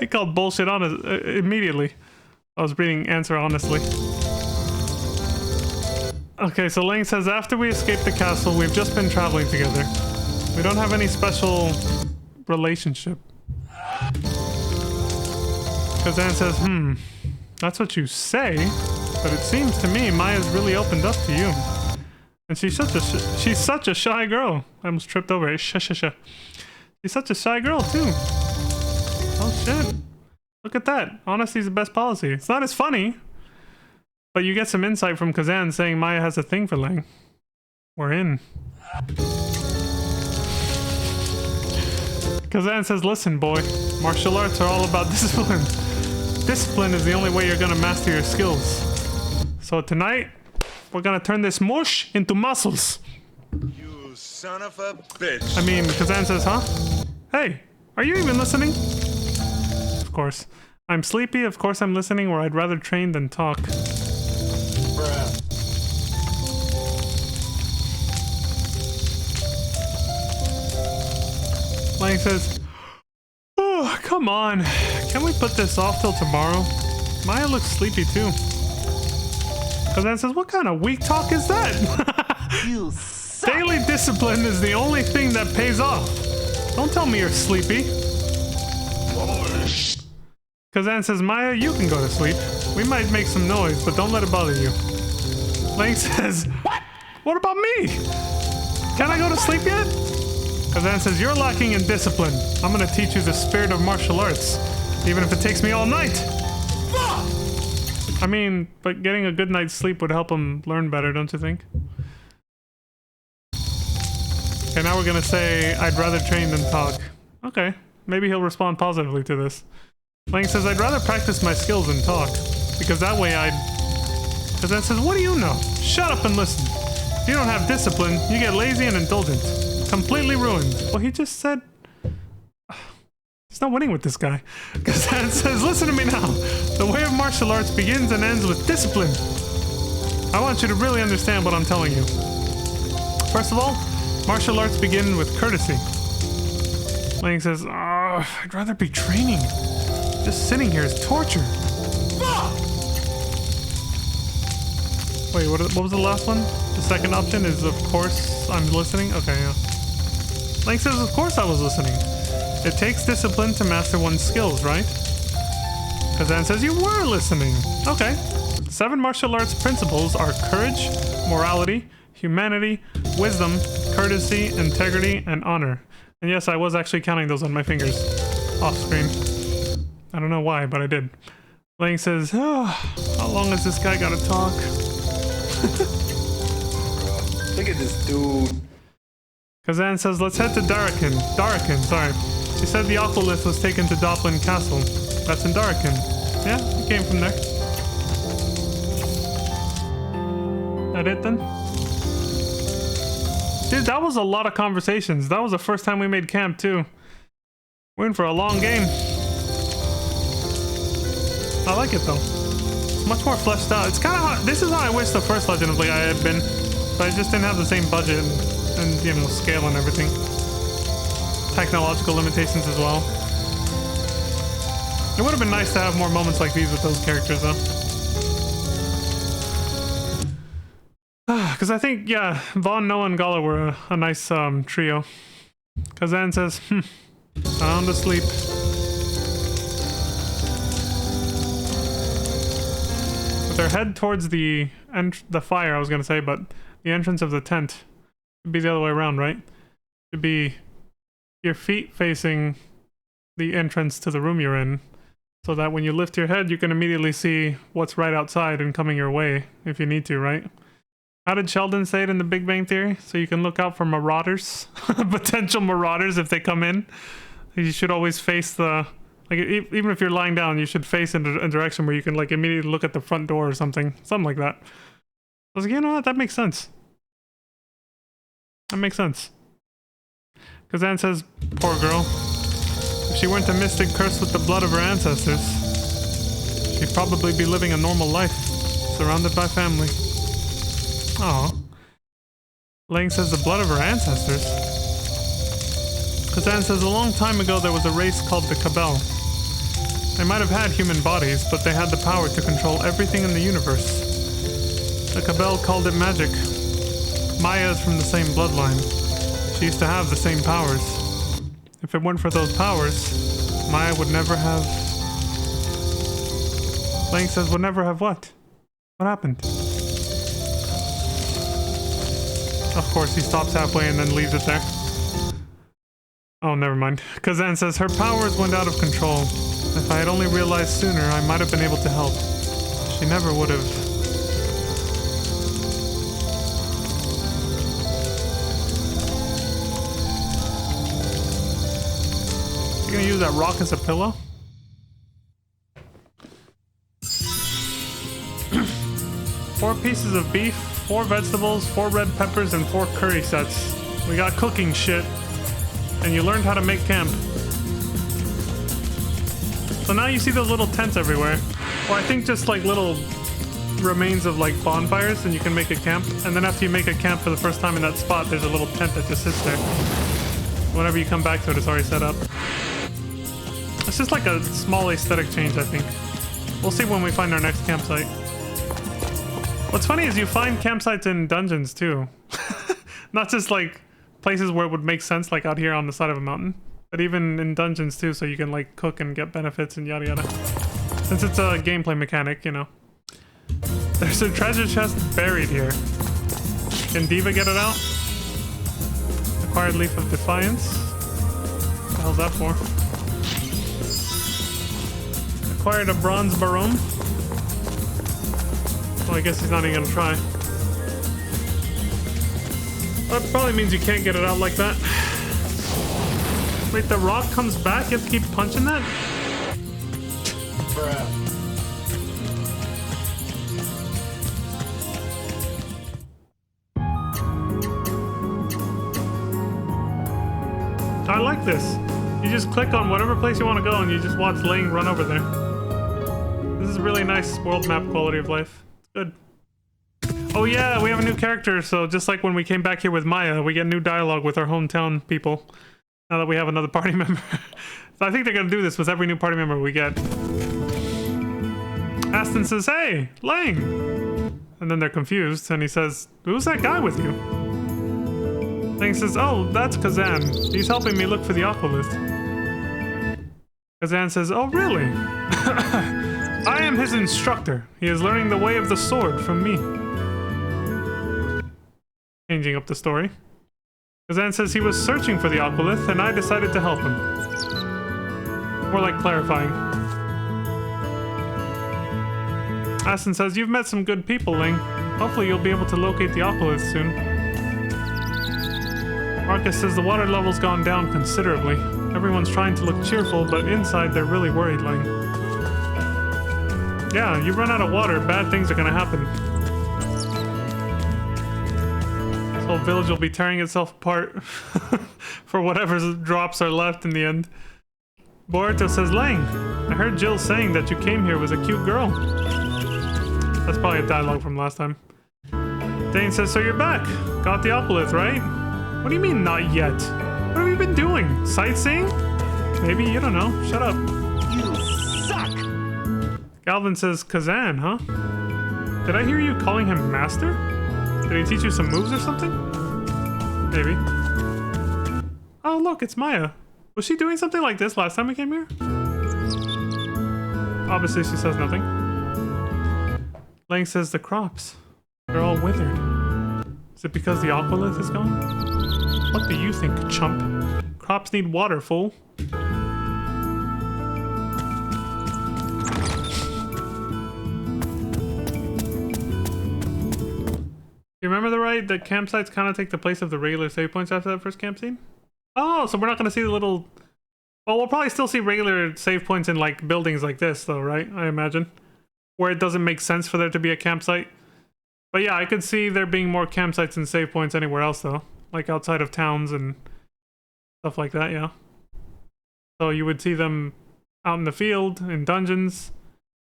He called bullshit on us immediately. I was reading answer honestly. Okay, so Lang says, after we escaped the castle, we've just been traveling together. We don't have any special relationship. Kazan says, that's what you say, but it seems to me Maya's really opened up to you. And she's such a shy girl. I almost tripped over it. She's such a shy girl too. Oh shit. Look at that. Honesty's the best policy. It's not as funny, but you get some insight from Kazan saying Maya has a thing for Lang. We're in. Kazan says, listen boy, martial arts are all about discipline. Discipline is the only way you're gonna master your skills. So tonight, we're gonna turn this mush into muscles. You son of a bitch. I mean, Kazan says, huh? Hey, are you even listening? Of course. I'm sleepy, of course I'm listening, or I'd rather train than talk. Bruh. Lang says, oh, come on. Can we put this off till tomorrow? Maya looks sleepy too. Kazan says, what kind of weak talk is that? You suck. Daily discipline is the only thing that pays off. Don't tell me you're sleepy. Kazan says, Maya, you can go to sleep. We might make some noise, but don't let it bother you. Lang says, what about me? Can I go to sleep yet? Kazan says, you're lacking in discipline. I'm gonna teach you the spirit of martial arts, even if it takes me all night. I mean, but getting a good night's sleep would help him learn better, don't you think? Okay, now we're gonna say, I'd rather train than talk. Okay, maybe he'll respond positively to this. Lang says, I'd rather practice my skills than talk, because that way I'd... Kazan says, what do you know? Shut up and listen. If you don't have discipline, you get lazy and indulgent. Completely ruined. Well, he just said... He's not winning with this guy. Kazan says, listen to me now. The way of martial arts begins and ends with discipline. I want you to really understand what I'm telling you. First of all, martial arts begin with courtesy. Lang says, I'd rather be training. Just sitting here is torture. Wait, what was the last one? The second option is, of course, I'm listening? Okay, yeah. Lang says, of course I was listening. It takes discipline to master one's skills, right? Kazan says, you were listening. Okay. 7 martial arts principles are courage, morality, humanity, wisdom, courtesy, integrity, and honor. And yes, I was actually counting those on my fingers. Off screen. I don't know why, but I did. Lang says, oh, how long has this guy got to talk? Look at this dude. Kazan says, let's head to Darakin. Darakin, sorry. She said the Aqualith was taken to Doplin Castle. That's in Darakin. Yeah, we came from there. That it then? Dude, that was a lot of conversations. That was the first time we made camp too. We're in for a long game. I like it though. It's much more fleshed out. It's kind of hard. This is how I wish the first Legend of Legaia had been. But I just didn't have the same budget and you know, scale and everything. Technological limitations as well. It would have been nice to have more moments like these with those characters though. Because I think, yeah, Vaughn, Noah, and Gala were a nice trio. Kazan says, sound asleep. With their head towards the fire, I was going to say, but the entrance of the tent should be the other way around, right? Should be your feet facing the entrance to the room you're in, so that when you lift your head, you can immediately see what's right outside and coming your way, if you need to, right? How did Sheldon say it in The Big Bang Theory? So you can look out for marauders, potential marauders if they come in. You should always face the, like, even if you're lying down, you should face in a direction where you can, like, immediately look at the front door or something like that. I was like, you know what? That makes sense. That makes sense. Kazan says, poor girl. If she weren't a mystic cursed with the blood of her ancestors, she'd probably be living a normal life, surrounded by family. Aw. Lang says the blood of her ancestors. Kazan says a long time ago there was a race called the Cabal. They might have had human bodies, but they had the power to control everything in the universe. The Cabal called it magic. Maya is from the same bloodline. She used to have the same powers. If it weren't for those powers, Maya would never have... Lang says would never have what? What happened? Of course, he stops halfway and then leaves it there. Oh, never mind. Kazan says, her powers went out of control. If I had only realized sooner, I might have been able to help. She never would have. You gonna use that rock as a pillow? Four pieces of beef, 4 vegetables, 4 red peppers, and 4 curry sets. We got cooking shit. And you learned how to make camp. So now you see those little tents everywhere. Or I think just like little remains of like bonfires, and you can make a camp. And then after you make a camp for the first time in that spot, there's a little tent that just sits there. Whenever you come back to it, it's already set up. It's just like a small aesthetic change, I think. We'll see when we find our next campsite. What's funny is you find campsites in dungeons too. Not just like places where it would make sense, like out here on the side of a mountain, but even in dungeons too, so you can like cook and get benefits and yada yada. Since it's a gameplay mechanic, you know. There's a treasure chest buried here. Can Diva get it out? Acquired Leaf of Defiance. What the hell's that for? Acquired a Bronze Barome. Well, I guess he's not even gonna try. That probably means you can't get it out like that. Wait, the rock comes back? You have to keep punching that? Bruh. I like this. You just click on whatever place you want to go and you just watch Lang run over there. This is a really nice world map quality of life. It's good. Oh yeah, we have a new character, so just like when we came back here with Maya, we get new dialogue with our hometown people. Now that we have another party member. So I think they're gonna do this with every new party member we get. Aston says, hey, Lang! And then they're confused, and he says, "Who's that guy with you?" Lang says, "Oh, that's Kazan. He's helping me look for the Aqualith." Kazan says, "Oh, really?" "I am his instructor. He is learning the way of the sword from me." Changing up the story. Kazan says he was searching for the Aqualith, and I decided to help him. More like clarifying. Aston says, "You've met some good people, Ling. Hopefully you'll be able to locate the Aqualith soon." Marcus says the water level's gone down considerably. Everyone's trying to look cheerful, but inside they're really worried, Ling. Yeah, you run out of water, bad things are gonna happen. This whole village will be tearing itself apart for whatever drops are left in the end. Boruto says, "Lang, I heard Jill saying that you came here with a cute girl." That's probably a dialogue from last time. Dane says, "So you're back. Got the Aqualith, right?" "What do you mean, not yet? What have you been doing? Sightseeing?" "Maybe, you don't know. Shut up." You suck! Galvin says, "Kazan, huh? Did I hear you calling him Master? Did he teach you some moves or something?" "Maybe." "Oh, look, it's Maya. Was she doing something like this last time we came here?" Obviously, she says nothing. Lang says, "The crops. They're all withered. Is it because the Aqualith is gone?" "What do you think, chump? Crops need water, fool." You remember the right? The campsites kind of take the place of the regular save points after that first camp scene? Oh, so we're not going to see the little... Well, we'll probably still see regular save points in, like, buildings like this, though, right? I imagine. Where it doesn't make sense for there to be a campsite. But yeah, I could see there being more campsites and save points anywhere else, though. Like outside of towns and stuff like that, yeah. So you would see them out in the field, in dungeons.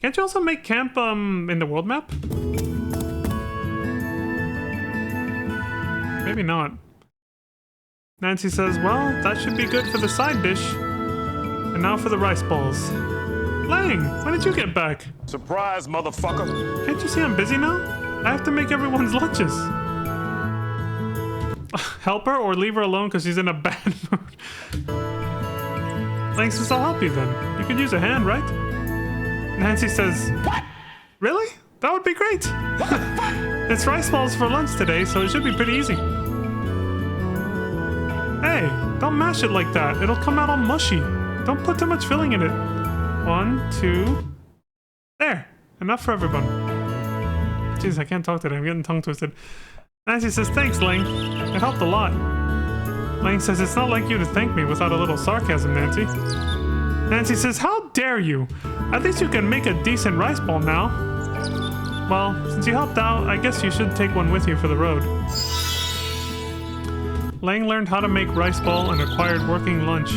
Can't you also make camp, in the world map? Maybe not. Nancy says, "Well, that should be good for the side dish. And now for the rice balls." Lang, when did you get back? Surprise, motherfucker. Can't you see I'm busy now? I have to make everyone's lunches. Help her or leave her alone because she's in a bad mood. Lang says, "I'll help you then. You could use a hand, right?" Nancy says, "What? Really? That would be great." "It's rice balls for lunch today, so it should be pretty easy." "Hey, don't mash it like that. It'll come out all mushy. Don't put too much filling in it. 1, 2... There! Enough for everyone." Jeez, I can't talk today. I'm getting tongue twisted. Nancy says, "Thanks, Lang. It helped a lot." Lang says, "It's not like you to thank me without a little sarcasm, Nancy." Nancy says, "How dare you? At least you can make a decent rice ball now." "Well, since you helped out, I guess you should take one with you for the road." Lang learned how to make rice ball and acquired working lunch.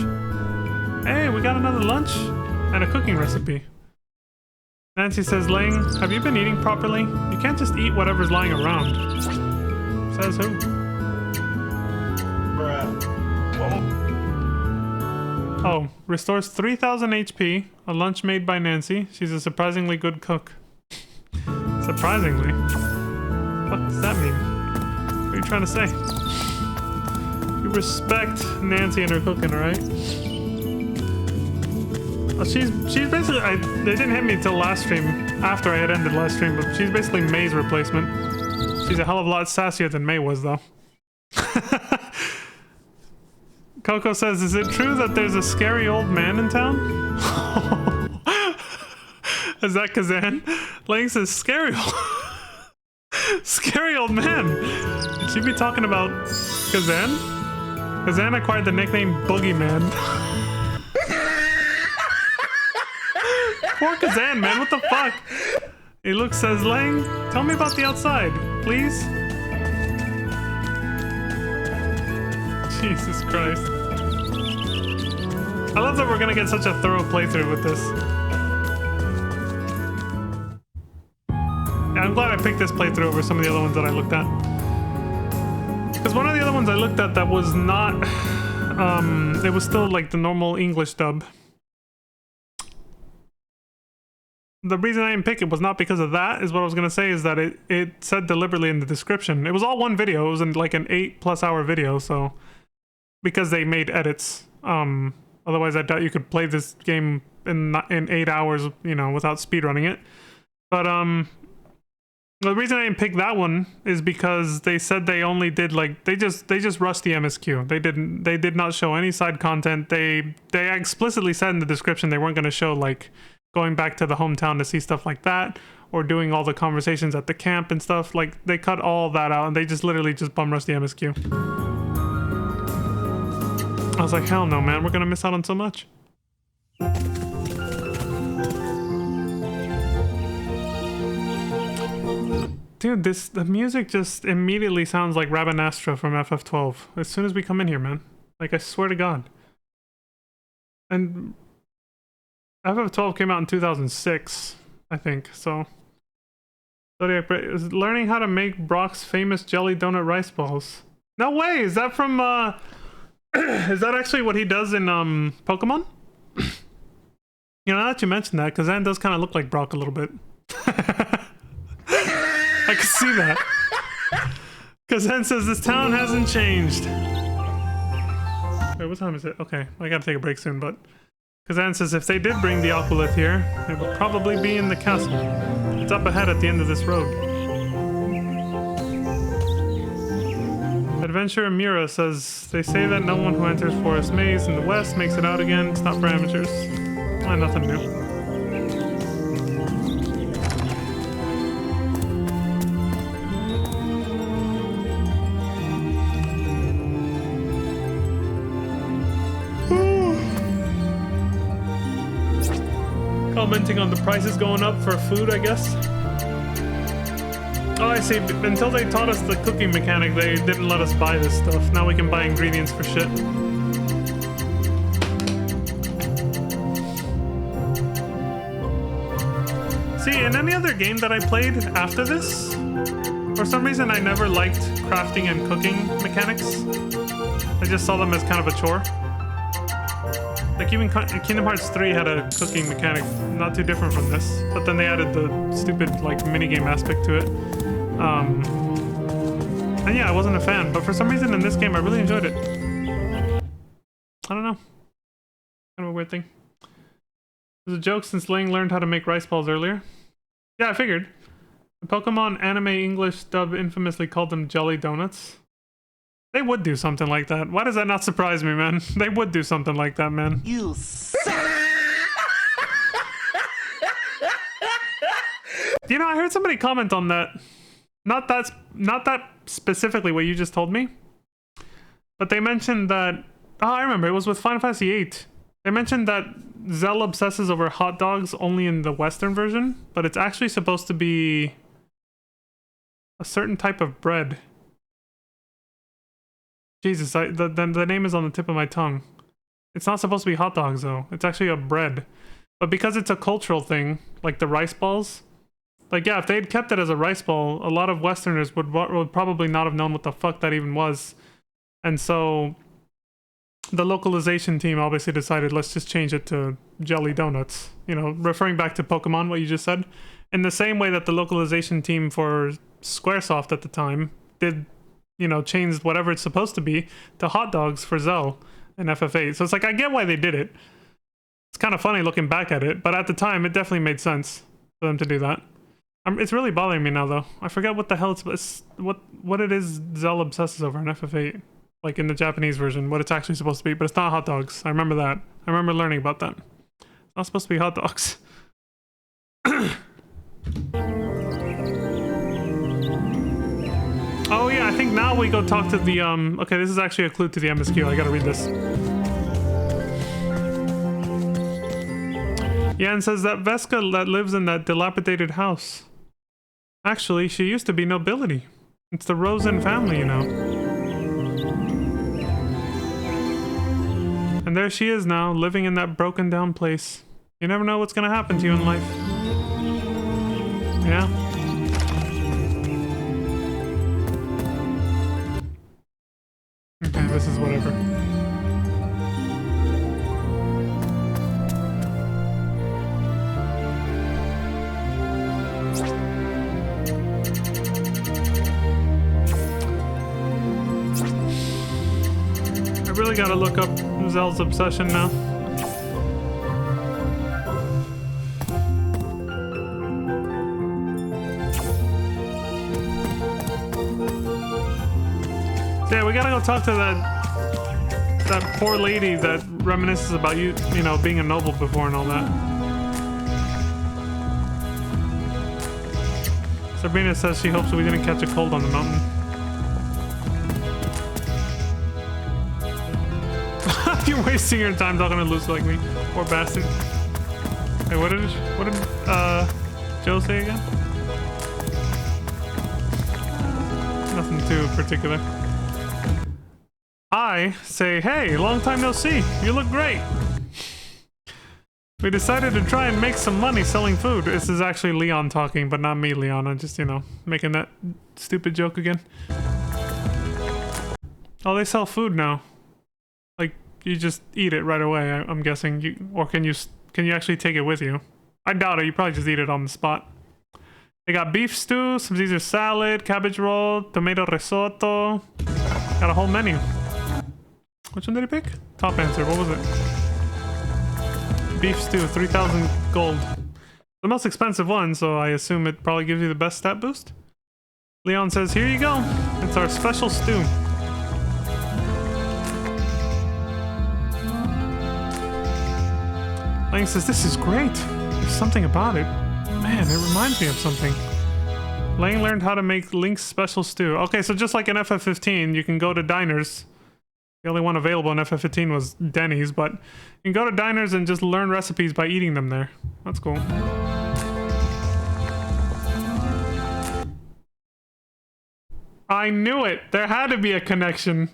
Hey, we got another lunch and a cooking recipe. Nancy says, "Lang, have you been eating properly? You can't just eat whatever's lying around." Says who? Oh, restores 3,000 HP, a lunch made by Nancy. She's a surprisingly good cook. Surprisingly? What does that mean? What are you trying to say? You respect Nancy and her cooking, alright? Well, she's basically... they didn't hit me until last stream, after I had ended last stream, but she's basically May's replacement. She's a hell of a lot sassier than May was, though. Coco says, "Is it true that there's a scary old man in town?" Is that Kazan? Lang says, "Scary old... scary old man." Should she be talking about Kazan? Kazan acquired the nickname Boogeyman. Poor Kazan, man, what the fuck? He looks, says, "Lang, tell me about the outside, please." Jesus Christ. I love that we're gonna get such a thorough playthrough with this. Yeah, I'm glad I picked this playthrough over some of the other ones that I looked at. Because one of the other ones I looked at that was not... it was still like the normal English dub. the reason I didn't pick it was not because of that, is what I was gonna say, is that it said deliberately in the description. It was all one video. It was in like an 8+ hour video, so because they made edits. Otherwise I doubt you could play this game in 8 hours, you know, without speedrunning it. But the reason I didn't pick that one is because they said they only did like they just rushed the MSQ. They did not show any side content. They explicitly said in the description they weren't going to show like going back to the hometown to see stuff like that, or doing all the conversations at the camp and stuff. Like they cut all that out and they just literally just bum rushed the MSQ. I was like, hell no, man, we're gonna miss out on so much. Dude, the music just immediately sounds like Rabanastra from FF12 as soon as we come in here, man. Like, I swear to God. And FF12 came out in 2006, I think, so... Zodiac is learning how to make Brock's famous jelly donut rice balls. No way! Is that from, is that actually what he does in, Pokemon? You know, now that you mentioned that, Kazan does kind of look like Brock a little bit. I can see that. Kazan says this town hasn't changed. Wait, what time is it? Okay, I gotta take a break soon, but... Kazan says if they did bring the Aqualith here, it would probably be in the castle. It's up ahead at the end of this road. Adventurer Mira says, they say that no one who enters Forest Maze in the west makes it out again. It's not for amateurs. Nothing new. Commenting on the prices going up for food, I guess. Oh, I see. Until they taught us the cooking mechanic, they didn't let us buy this stuff. Now we can buy ingredients for shit. See, in any other game that I played after this, for some reason I never liked crafting and cooking mechanics. I just saw them as kind of a chore. Like even Kingdom Hearts 3 had a cooking mechanic not too different from this, but then they added the stupid like minigame aspect to it. And yeah, I wasn't a fan, but for some reason in this game I really enjoyed it. I don't know. Kind of a weird thing. There's a joke since Ling learned how to make rice balls earlier. Yeah, I figured. The Pokemon anime English dub infamously called them jelly donuts. They would do something like that. Why does that not surprise me, man? They would do something like that, man. You suck! You know, I heard somebody comment on that. Not that specifically what you just told me. But they mentioned that... Oh, I remember. It was with Final Fantasy VIII. They mentioned that Zell obsesses over hot dogs only in the Western version. But it's actually supposed to be... a certain type of bread. Jesus, the name is on the tip of my tongue. It's not supposed to be hot dogs, though. It's actually a bread. But because it's a cultural thing, like the rice balls, like, yeah, if they had kept it as a rice ball, a lot of Westerners would probably not have known what the fuck that even was. And so the localization team obviously decided, let's just change it to jelly donuts. You know, referring back to Pokemon, what you just said. In the same way that the localization team for Squaresoft at the time did... you know, changed whatever it's supposed to be to hot dogs for Zell in FF8. So it's like, I get why they did it. It's kind of funny looking back at it, but at the time, it definitely made sense for them to do that. It's really bothering me now, though. I forget what the hell it's what it is Zell obsesses over in FF8. Like in the Japanese version, what it's actually supposed to be, but it's not hot dogs. I remember that. I remember learning about that. It's not supposed to be hot dogs. Oh yeah, I think now we go talk to the, okay, this is actually a clue to the MSQ. I gotta read this. Yan says that Vesca that lives in that dilapidated house. Actually, she used to be nobility. It's the Rosen family, you know. And there she is now, living in that broken down place. You never know what's gonna happen to you in life. Yeah. Okay, this is whatever. really gotta look up Zell's obsession now. So yeah, we gotta go talk to that poor lady that reminisces about you know, being a noble before and all that. Sabrina says she hopes we didn't catch a cold on the mountain. You're wasting your time talking to Lucy like me. Poor bastard. Hey, what did Joe say again? Nothing too particular. I say, hey, long time no see. You look great. We decided to try and make some money selling food. This is actually Leon talking, but not me, Leon. I'm just, you know, making that stupid joke again. Oh, they sell food now. Like, you just eat it right away, I'm guessing. Or can you actually take it with you? I doubt it. You probably just eat it on the spot. They got beef stew, some Caesar salad, cabbage roll, tomato risotto. Got a whole menu. Which one did he pick? Top answer. What was it? Beef stew, 3,000 gold. The most expensive one, so I assume it probably gives you the best stat boost. Leon says, here you go. It's our special stew. Lang says, this is great. There's something about it. Man, it reminds me of something. Lang learned how to make Link's special stew. Okay, so just like in FF15, you can go to diners. The only one available in FF15 was Denny's, but you can go to diners and just learn recipes by eating them there. That's cool. I knew it! There had to be a connection.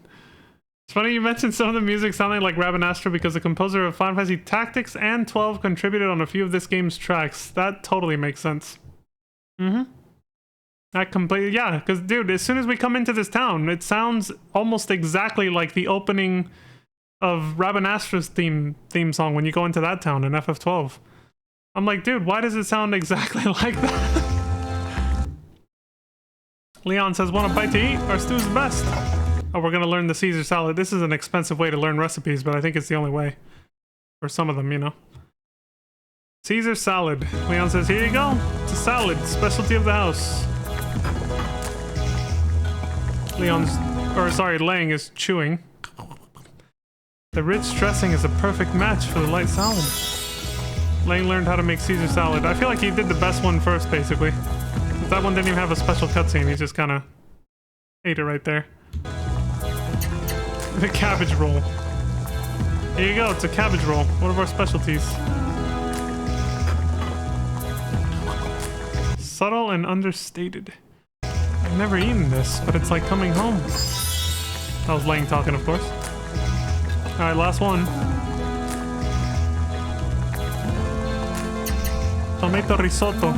It's funny you mentioned some of the music sounding like Rabanastra because the composer of Final Fantasy Tactics and 12 contributed on a few of this game's tracks. That totally makes sense. Mm-hmm. That completely, yeah, because dude, as soon as we come into this town, it sounds almost exactly like the opening of Rabanastra's theme song when you go into that town in FF12. I'm like, dude, why does it sound exactly like that? Leon says, want a bite to eat? Our stew's the best. Oh, we're gonna learn the Caesar salad. This is an expensive way to learn recipes, but I think it's the only way. For some of them, you know. Caesar salad. Leon says, here you go. It's a salad, specialty of the house. Lang is chewing. The rich dressing is a perfect match for the light salad. Lang learned how to make Caesar salad. I feel like he did the best one first, basically. That one didn't even have a special cutscene. He just kind of ate it right there. The cabbage roll. Here you go. It's a cabbage roll. One of our specialties. Subtle and understated. I've never eaten this, but it's like coming home. That was Lang talking, of course. Alright, last one. Tomato risotto.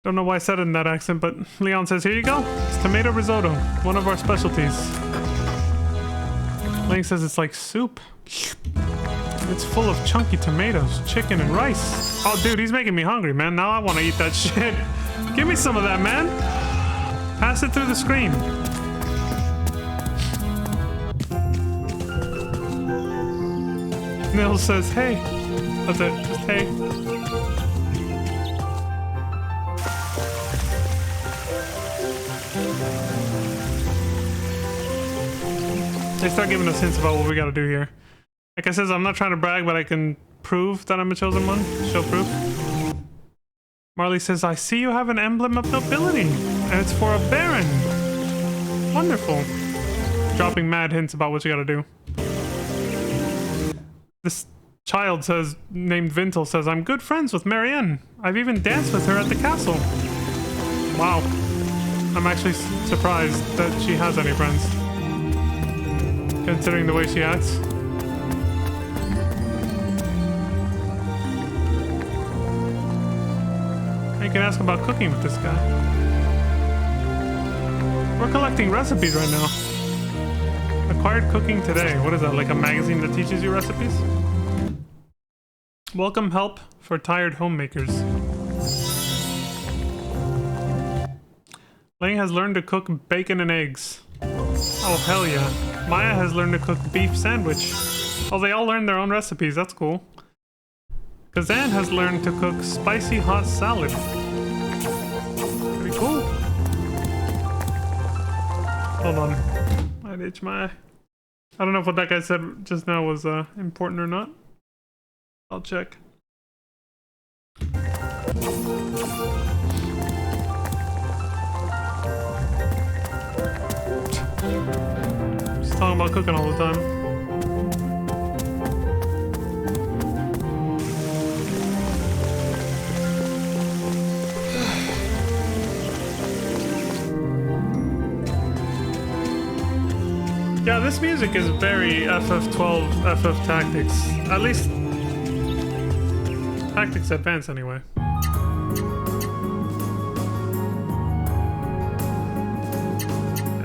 Don't know why I said it in that accent, but Leon says, here you go. It's tomato risotto, one of our specialties. Lang says it's like soup. It's full of chunky tomatoes, chicken, and rice. Oh, dude, he's making me hungry, man. Now I want to eat that shit. Give me some of that, man. Pass it through the screen. Nils says, hey. That's it. Just hey. They start giving us hints about what we gotta do here. Like I says, I'm not trying to brag, but I can prove that I'm a chosen one. Show proof. Marley says, I see you have an emblem of nobility, and it's for a baron. Wonderful. Dropping mad hints about what you gotta do. This child says, named Vintel says, I'm good friends with Marianne. I've even danced with her at the castle. Wow. I'm actually surprised that she has any friends. Considering the way she acts. You can ask about cooking with this guy. We're collecting recipes right now. Acquired cooking today. What is that, like a magazine that teaches you recipes? Welcome help for tired homemakers. Lang has learned to cook bacon and eggs. Oh, hell yeah. Maya has learned to cook beef sandwich. Oh, they all learned their own recipes. That's cool. Kazan has learned to cook spicy hot salad. Pretty cool. Hold on. I'd itch my eye. I don't know if what that guy said just now was important or not. I'll check. Just talking about cooking all the time. Yeah, this music is very FF12, FF Tactics. At least Tactics Advance anyway.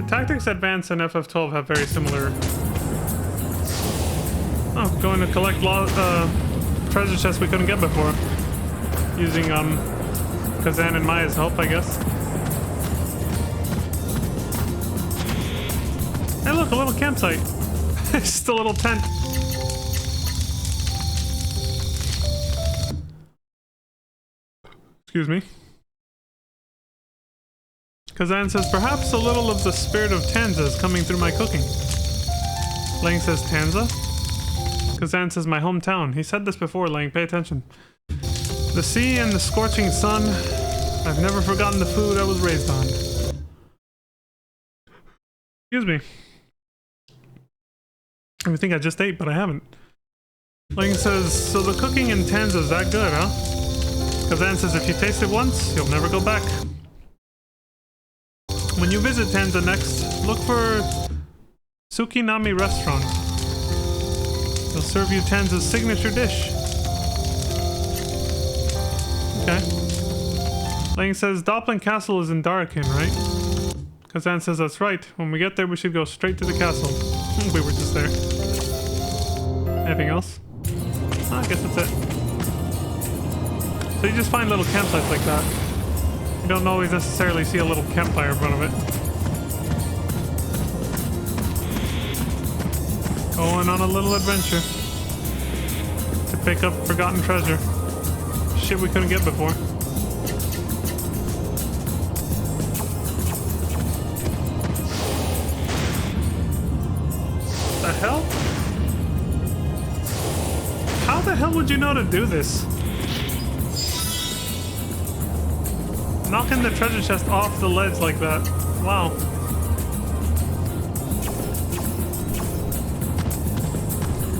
Tactics Advance and FF12 have very similar... Oh, going to collect treasure chests we couldn't get before. Using Kazan and Maya's help, I guess. Hey look, a little campsite. It's just a little tent. Excuse me. Kazan says, perhaps a little of the spirit of Tanza is coming through my cooking. Lang says, Tanza? Kazan says, my hometown. He said this before, Lang, pay attention. The sea and the scorching sun. I've never forgotten the food I was raised on. Excuse me. I think I just ate, but I haven't. Lang says, so the cooking in Tanza is that good, huh? Kazan says, if you taste it once, you'll never go back. When you visit Tanza next, look for Tsukinami Restaurant. They'll serve you Tanza's signature dish. Okay. Lang says, Doppling Castle is in Darakin, right? Kazan says, that's right. When we get there, we should go straight to the castle. We were just there. Anything else? Oh, I guess that's it. So you just find little campsites like that. You don't always necessarily see a little campfire in front of it. Going on a little adventure. To pick up forgotten treasure. Shit we couldn't get before. The hell? How the hell would you know to do this? Knocking the treasure chest off the ledge like that. Wow.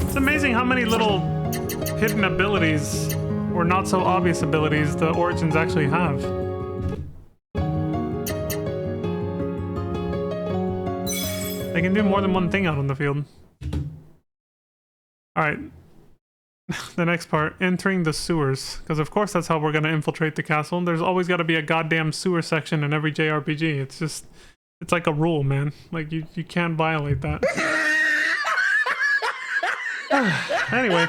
It's amazing how many little hidden abilities, or not so obvious abilities, the Origins actually have. They can do more than one thing out on the field. Alright. The next part, entering the sewers. Because of course that's how we're going to infiltrate the castle. There's always got to be a goddamn sewer section in every JRPG. It's just, it's like a rule, man. Like, you can't violate that. Anyway.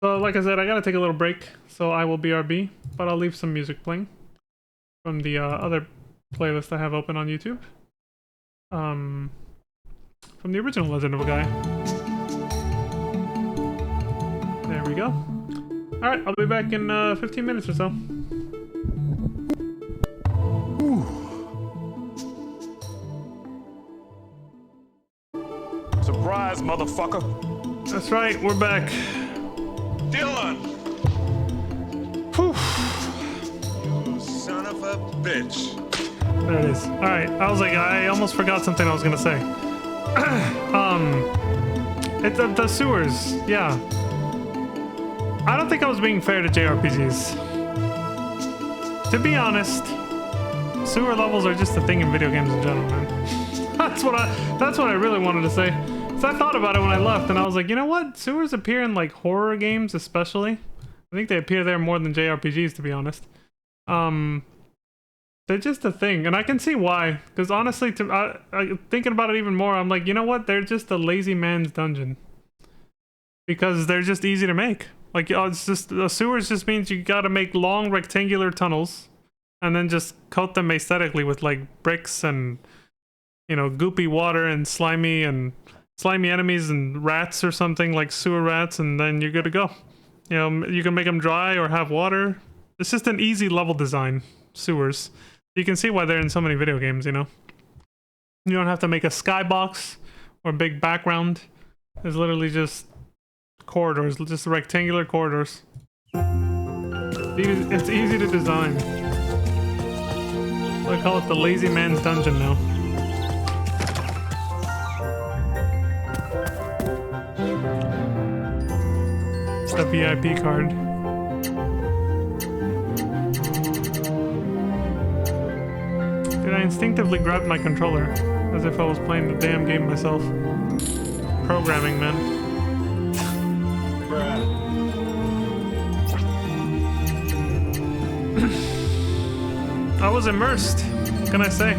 So, like I said, I got to take a little break. So I will BRB. But I'll leave some music playing. From the other playlist I have open on YouTube. From the original Legend of a Guy. There we go. Alright, I'll be back in 15 minutes or so. Surprise, motherfucker. That's right, we're back. Dylan! Whew. You son of a bitch. There it is. Alright, I was like, I almost forgot something I was gonna say. It's the sewers, yeah. I don't think I was being fair to JRPGs. To be honest, sewer levels are just a thing in video games in general, man. That's what I really wanted to say. So I thought about it when I left, and I was like, you know what? Sewers appear in like horror games, especially. I think they appear there more than JRPGs, to be honest. They're just a thing, and I can see why. Because honestly, thinking about it even more, I'm like, you know what? They're just a lazy man's dungeon. Because they're just easy to make. Like, it's just, the sewers just means you gotta make long rectangular tunnels and then just coat them aesthetically with like bricks and you know, goopy water and slimy enemies and rats or something like sewer rats, and then you're good to go. You know, you can make them dry or have water. It's just an easy level design, sewers. You can see why they're in so many video games, you know? You don't have to make a skybox or big background. There's literally just corridors, just rectangular corridors. It's easy to design. I call it the lazy man's dungeon now. The VIP card. Dude, I instinctively grabbed my controller as if I was playing the damn game myself. Programming, man. I was immersed. What can I say?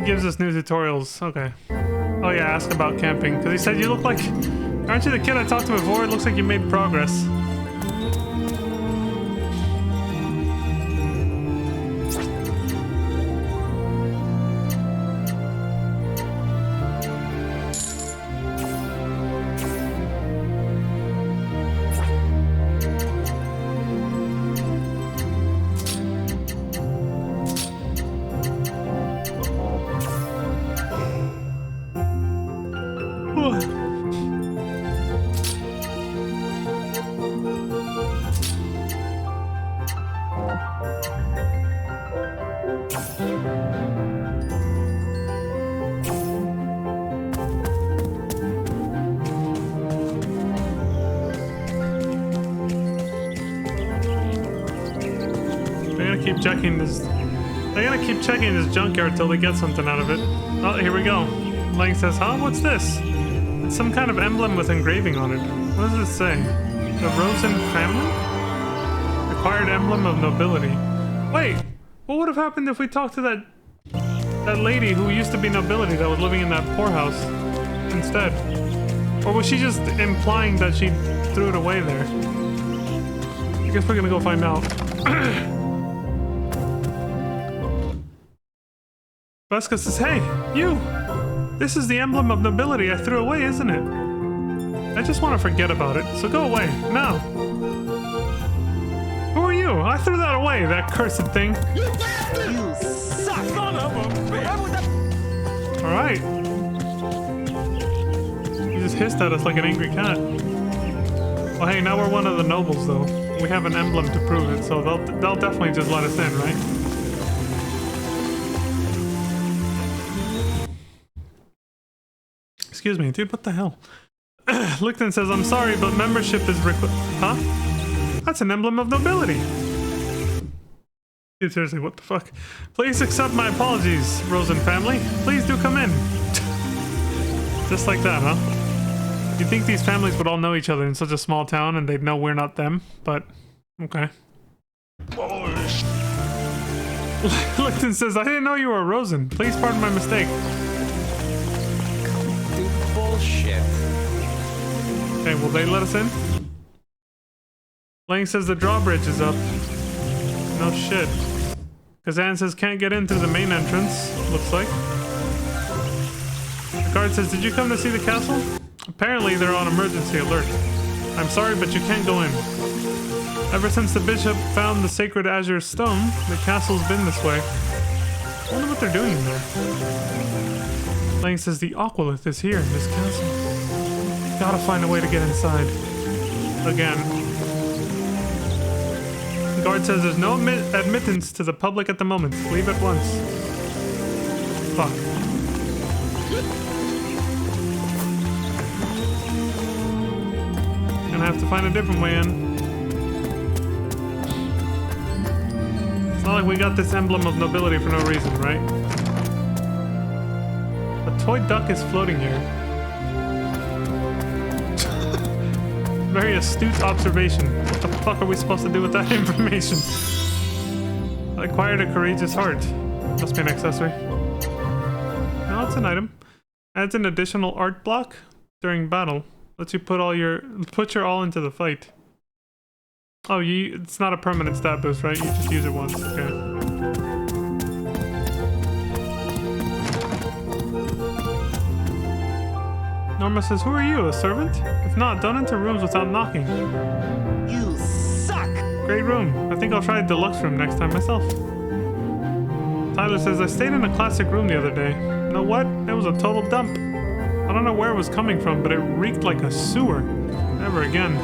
Gives us new tutorials. Okay. Oh yeah, ask about camping. Because he said you look like... Aren't you the kid I talked to before? It looks like you made progress. Checking this. They're gonna keep checking this junkyard till they get something out of it. Oh, here we go. Lang says, huh? What's this? It's some kind of emblem with engraving on it. What does it say? The Rosen family? Acquired emblem of nobility. Wait, what would have happened if we talked to that lady who used to be nobility that was living in that poorhouse instead? Or was she just implying that she threw it away there? I guess we're gonna go find out. Veska says, hey, you! This is the emblem of nobility I threw away, isn't it? I just want to forget about it, so go away, now! Who are you? I threw that away, that cursed thing! You suck! Son of a bitch! Alright. He just hissed at us like an angry cat. Well, hey, now we're one of the nobles, though. We have an emblem to prove it, so they'll definitely just let us in, right? Excuse me, dude, what the hell? Lichten says, I'm sorry, but membership is Huh? That's an emblem of nobility. Dude, seriously, what the fuck? Please accept my apologies, Rosen family. Please do come in. Just like that, huh? You'd think these families would all know each other in such a small town and they'd know we're not them, but okay. Lichten says, I didn't know you were a Rosen. Please pardon my mistake. Bullshit. Okay, will they let us in? Lang says the drawbridge is up. No shit. Kazan says can't get in through the main entrance, looks like. The guard says, did you come to see the castle? Apparently they're on emergency alert. I'm sorry, but you can't go in. Ever since the bishop found the sacred azure stone, the castle's been this way. I wonder what they're doing in there. Lang says the Aqualith is here in this castle. Gotta find a way to get inside. Again. The guard says there's no admittance to the public at the moment. Leave at once. Fuck. Gonna have to find a different way in. It's not like we got this emblem of nobility for no reason, right? A toy duck is floating here. Very astute observation. What the fuck are we supposed to do with that information? Acquired a courageous heart. Must be an accessory. No, it's an item. Adds an additional art block during battle. Lets you put your all into the fight. Oh, it's not a permanent stat boost, right? You just use it once. Okay. Norma says, "Who are you, a servant? If not, don't enter rooms without knocking." You suck! Great room. I think I'll try a deluxe room next time myself. Tyler says, "I stayed in a classic room the other day. You know what? It was a total dump. I don't know where it was coming from, but it reeked like a sewer. Never again.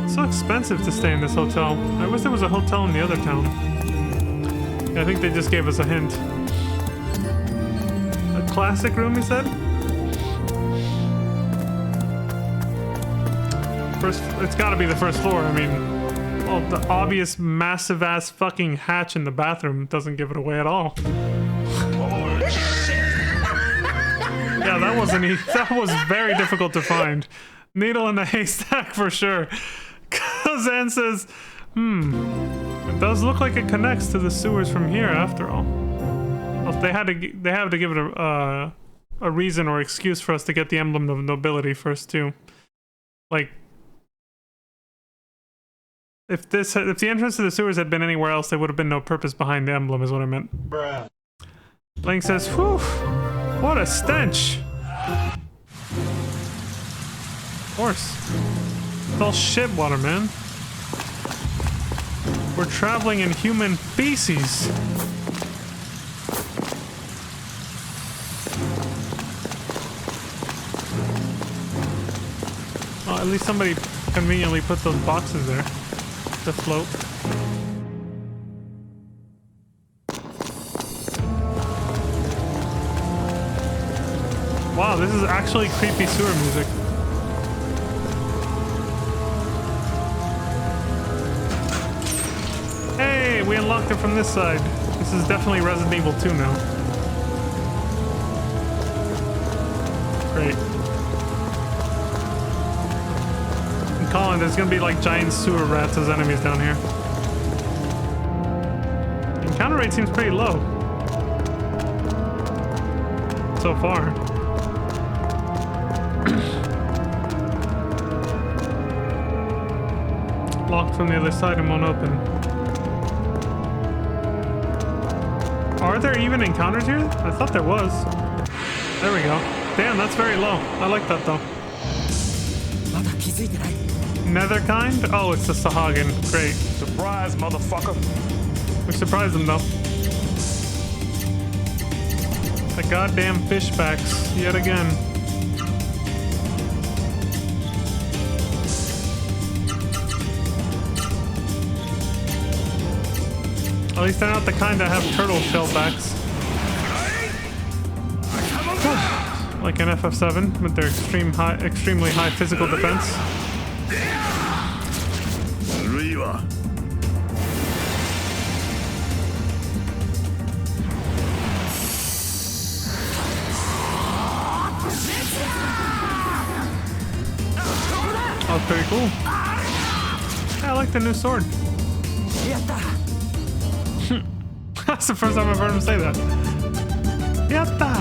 It's so expensive to stay in this hotel. I wish there was a hotel in the other town." Yeah, I think they just gave us a hint. A classic room, he said? It's gotta be the first floor. I mean, well, the obvious massive ass fucking hatch in the bathroom doesn't give it away at all. Yeah, that was very difficult to find. Needle in the haystack for sure. Kazan says, it does look like it connects to the sewers from here after all. Well, they have to give it a reason or excuse for us to get the emblem of nobility first too. Like, if the entrance to the sewers had been anywhere else, there would have been no purpose behind the emblem, is what I meant. Bruh. Lang says, "Whew, what a stench." Of course. It's all shit water, man. We're traveling in human feces. Well, at least somebody conveniently put those boxes there to float. Wow, this is actually creepy sewer music. Hey, we unlocked it from this side. This is definitely Resident Evil 2 now. Great. I'm calling, there's gonna be like giant sewer rats as enemies down here. Encounter rate seems pretty low. So far. Locked from the other side and won't open. Are there even encounters here? I thought there was. There we go. Damn, that's very low. I like that though. Nether kind? Oh, it's the Sahagin. Great. Surprise, motherfucker. We surprised them though. The goddamn fishbacks yet again. At least they're not the kind that have turtle shell backs. Like an FF7 with their extremely high physical defense. Oh, that's pretty cool. Yeah, I like the new sword. That's the first time I've heard him say that. Yatta!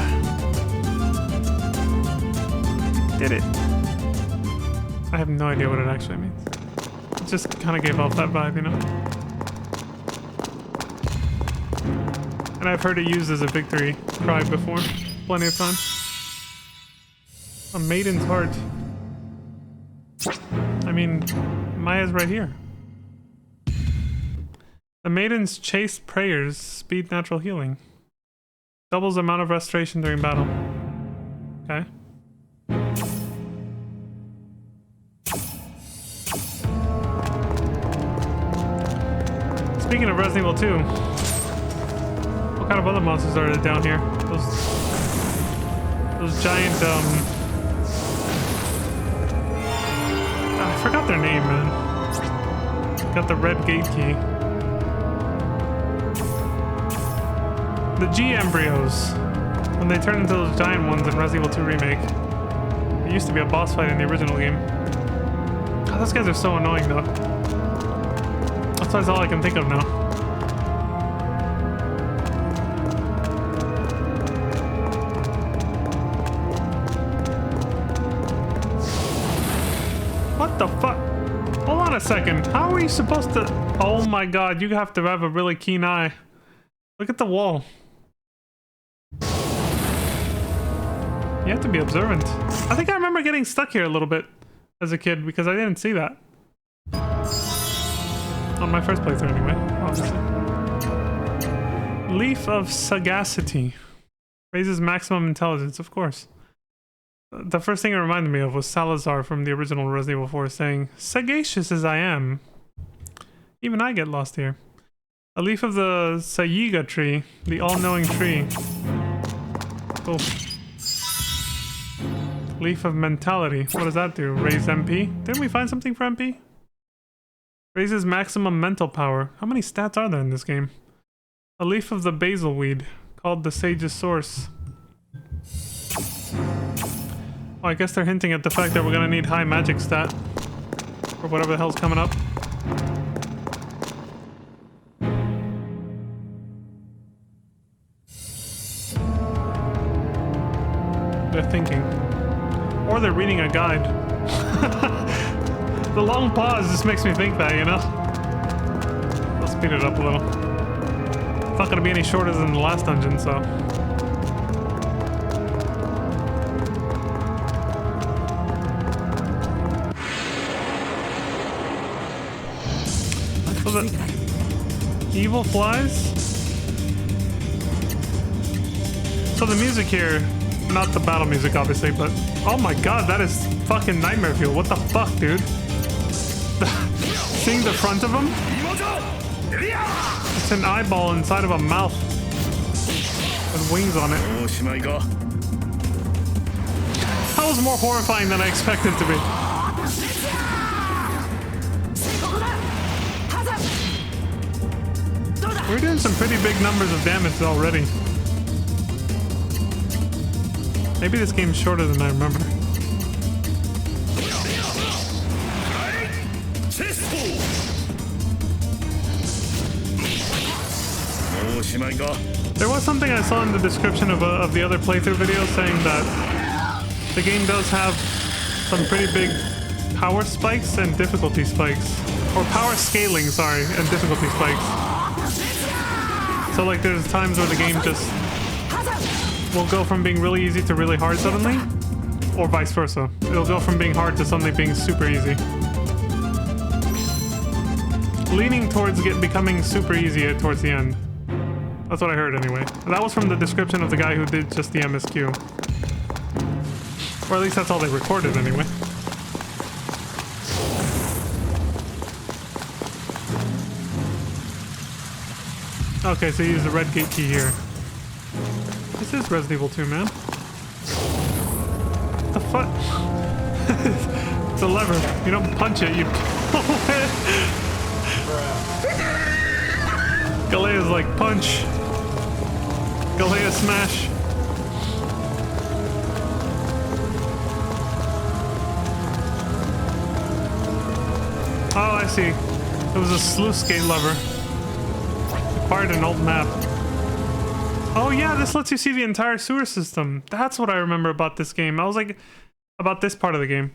Did it. I have no idea what it actually means. It just kind of gave off that vibe, you know? And I've heard it used as a victory cry before. Plenty of times. A maiden's heart. I mean, Maya's right here. The maiden's chaste prayers speed natural healing. Doubles the amount of restoration during battle. Okay. Speaking of Resident Evil 2, what kind of other monsters are there down here? Those giant, I forgot their name, man. Got the red gate key. The G embryos. When they turn into those giant ones in Resident Evil 2 Remake. It used to be a boss fight in the original game. God, those guys are so annoying though. That's all I can think of now. What the fuck? Hold on a second. How are you supposed to... Oh my god, you have to have a really keen eye. Look at the wall. You have to be observant. I think I remember getting stuck here a little bit as a kid because I didn't see that. On my first playthrough anyway, obviously. Leaf of Sagacity. Raises maximum intelligence, of course. The first thing it reminded me of was Salazar from the original Resident Evil 4 saying, "Sagacious as I am, even I get lost here." A leaf of the Sayiga tree, the all-knowing tree. Cool. Leaf of Mentality. What does that do? Raise MP? Didn't we find something for MP? Raises maximum mental power. How many stats are there in this game? A leaf of the basil weed, called the Sage's Source. Oh, I guess they're hinting at the fact that we're gonna need high magic stat. Or whatever the hell's coming up. They're thinking. Or they're reading a guide. The long pause just makes me think that, you know? I'll speed it up a little. It's not gonna be any shorter than the last dungeon, so... So the evil flies? So the music here, not the battle music obviously, but oh my god, that is fucking nightmare fuel. What the fuck, dude? Seeing the front of him? It's an eyeball inside of a mouth with wings on it. That was more horrifying than I expected it to be. We're doing some pretty big numbers of damage already. Maybe this game's shorter than I remember. There was something I saw in the description of the other playthrough video saying that the game does have some pretty big power spikes and difficulty spikes. Or power scaling, sorry, and difficulty spikes. So like there's times where the game just will go from being really easy to really hard suddenly, or vice versa. It'll go from being hard to suddenly being super easy. Leaning towards becoming super easy towards the end. That's what I heard anyway. That was from the description of the guy who did just the MSQ. Or at least that's all they recorded anyway. Okay, so you use the red gate key here. This is Resident Evil 2, man. What the fuck? It's a lever. You don't punch it, you pull it. Galea's like, punch. Galea smash. Oh, I see. It was a sluice gate lever. Acquired an old map. Oh yeah, this lets you see the entire sewer system. That's what I remember about this game. I was like, about this part of the game.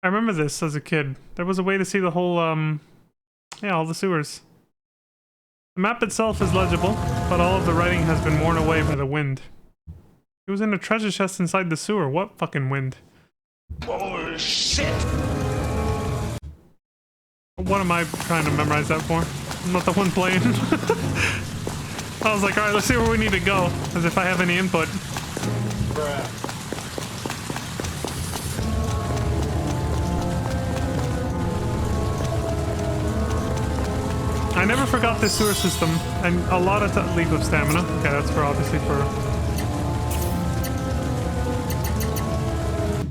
I remember this as a kid. There was a way to see the whole, yeah, all the sewers. The map itself is legible, but all of the writing has been worn away by the wind. It was in a treasure chest inside the sewer. What fucking wind? Oh, shit! What am I trying to memorize that for? I'm not the one playing. I was like, alright, let's see where we need to go, as if I have any input. Bruh. I never forgot this sewer system, and a lot of leap of stamina. Okay, that's for obviously for...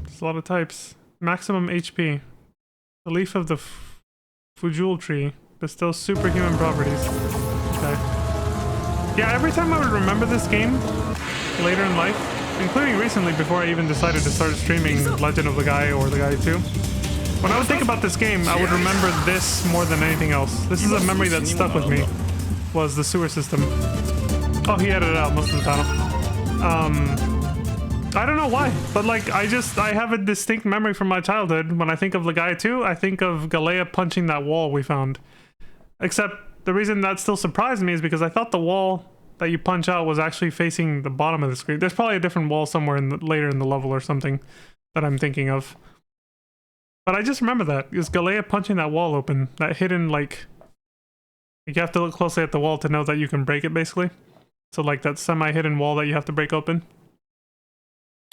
There's a lot of types. Maximum HP. The leaf of the Fujul tree bestows superhuman properties. Okay. Yeah, every time I would remember this game later in life, including recently before I even decided to start streaming Legend of Legaia or Legaia 2, when I would think about this game, I would remember this more than anything else. This is a memory that stuck with me, was the sewer system. Oh, he edited out most of the panel. I don't know why, but like, I have a distinct memory from my childhood. When I think of Legaia 2, I think of Galea punching that wall we found. Except the reason that still surprised me is because I thought the wall that you punch out was actually facing the bottom of the screen. There's probably a different wall somewhere later in the level or something that I'm thinking of. But I just remember that. It was Galea punching that wall open. That hidden, like... You have to look closely at the wall to know that you can break it, basically. So, like, that semi-hidden wall that you have to break open.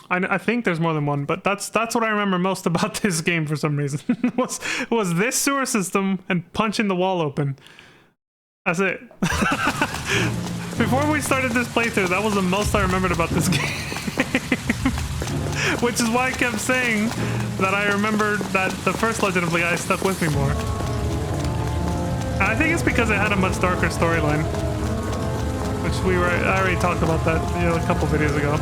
I think there's more than one, but that's what I remember most about this game for some reason. was this sewer system and punching the wall open. That's it. Before we started this playthrough, that was the most I remembered about this game. Which is why I kept saying that I remembered that the first Legend of Legaia stuck with me more. And I think it's because it had a much darker storyline. Which I already talked about that, a couple videos ago.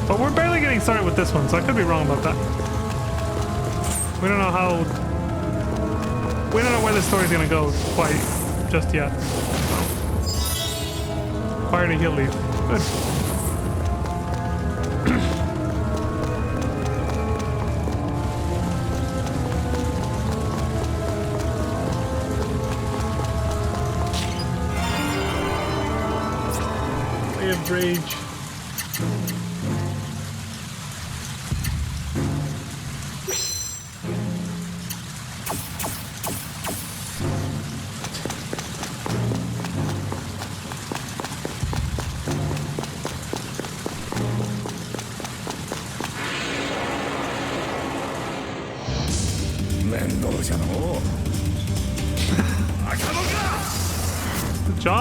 But we're barely getting started with this one, so I could be wrong about that. We don't know where the story's gonna go quite just yet. Fire to heal leaf. Good. Way of Rage.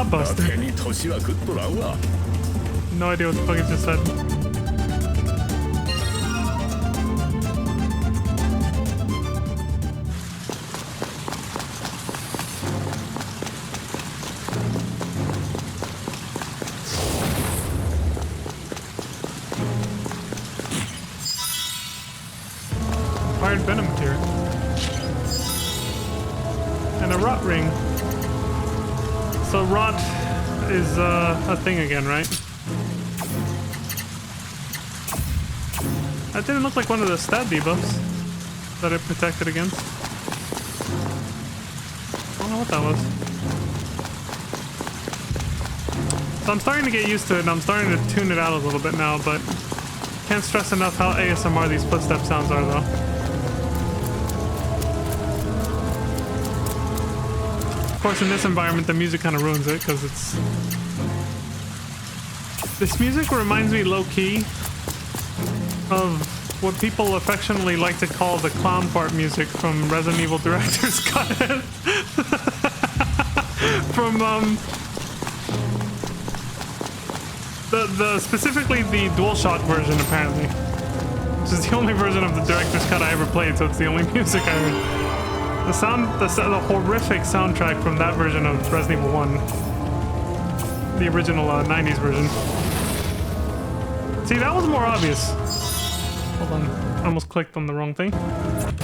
Buster. No idea what the fuck it just said. Fired venom here. And a rot ring. So rot is a thing again, right? That didn't look like one of the stat debuffs that it protected against. I don't know what that was. So I'm starting to get used to it and I'm starting to tune it out a little bit now, but can't stress enough how ASMR these footstep sounds are though. Of course, in this environment, the music kind of ruins it because it's... This music reminds me low-key of what people affectionately like to call the clown part music from Resident Evil Director's Cut. From, specifically the DualShock version, apparently. Which is the only version of the Director's Cut I ever played, so it's the only music I heard. The horrific soundtrack from that version of Resident Evil 1. The original 90s version. See, that was more obvious. Hold on, I almost clicked on the wrong thing.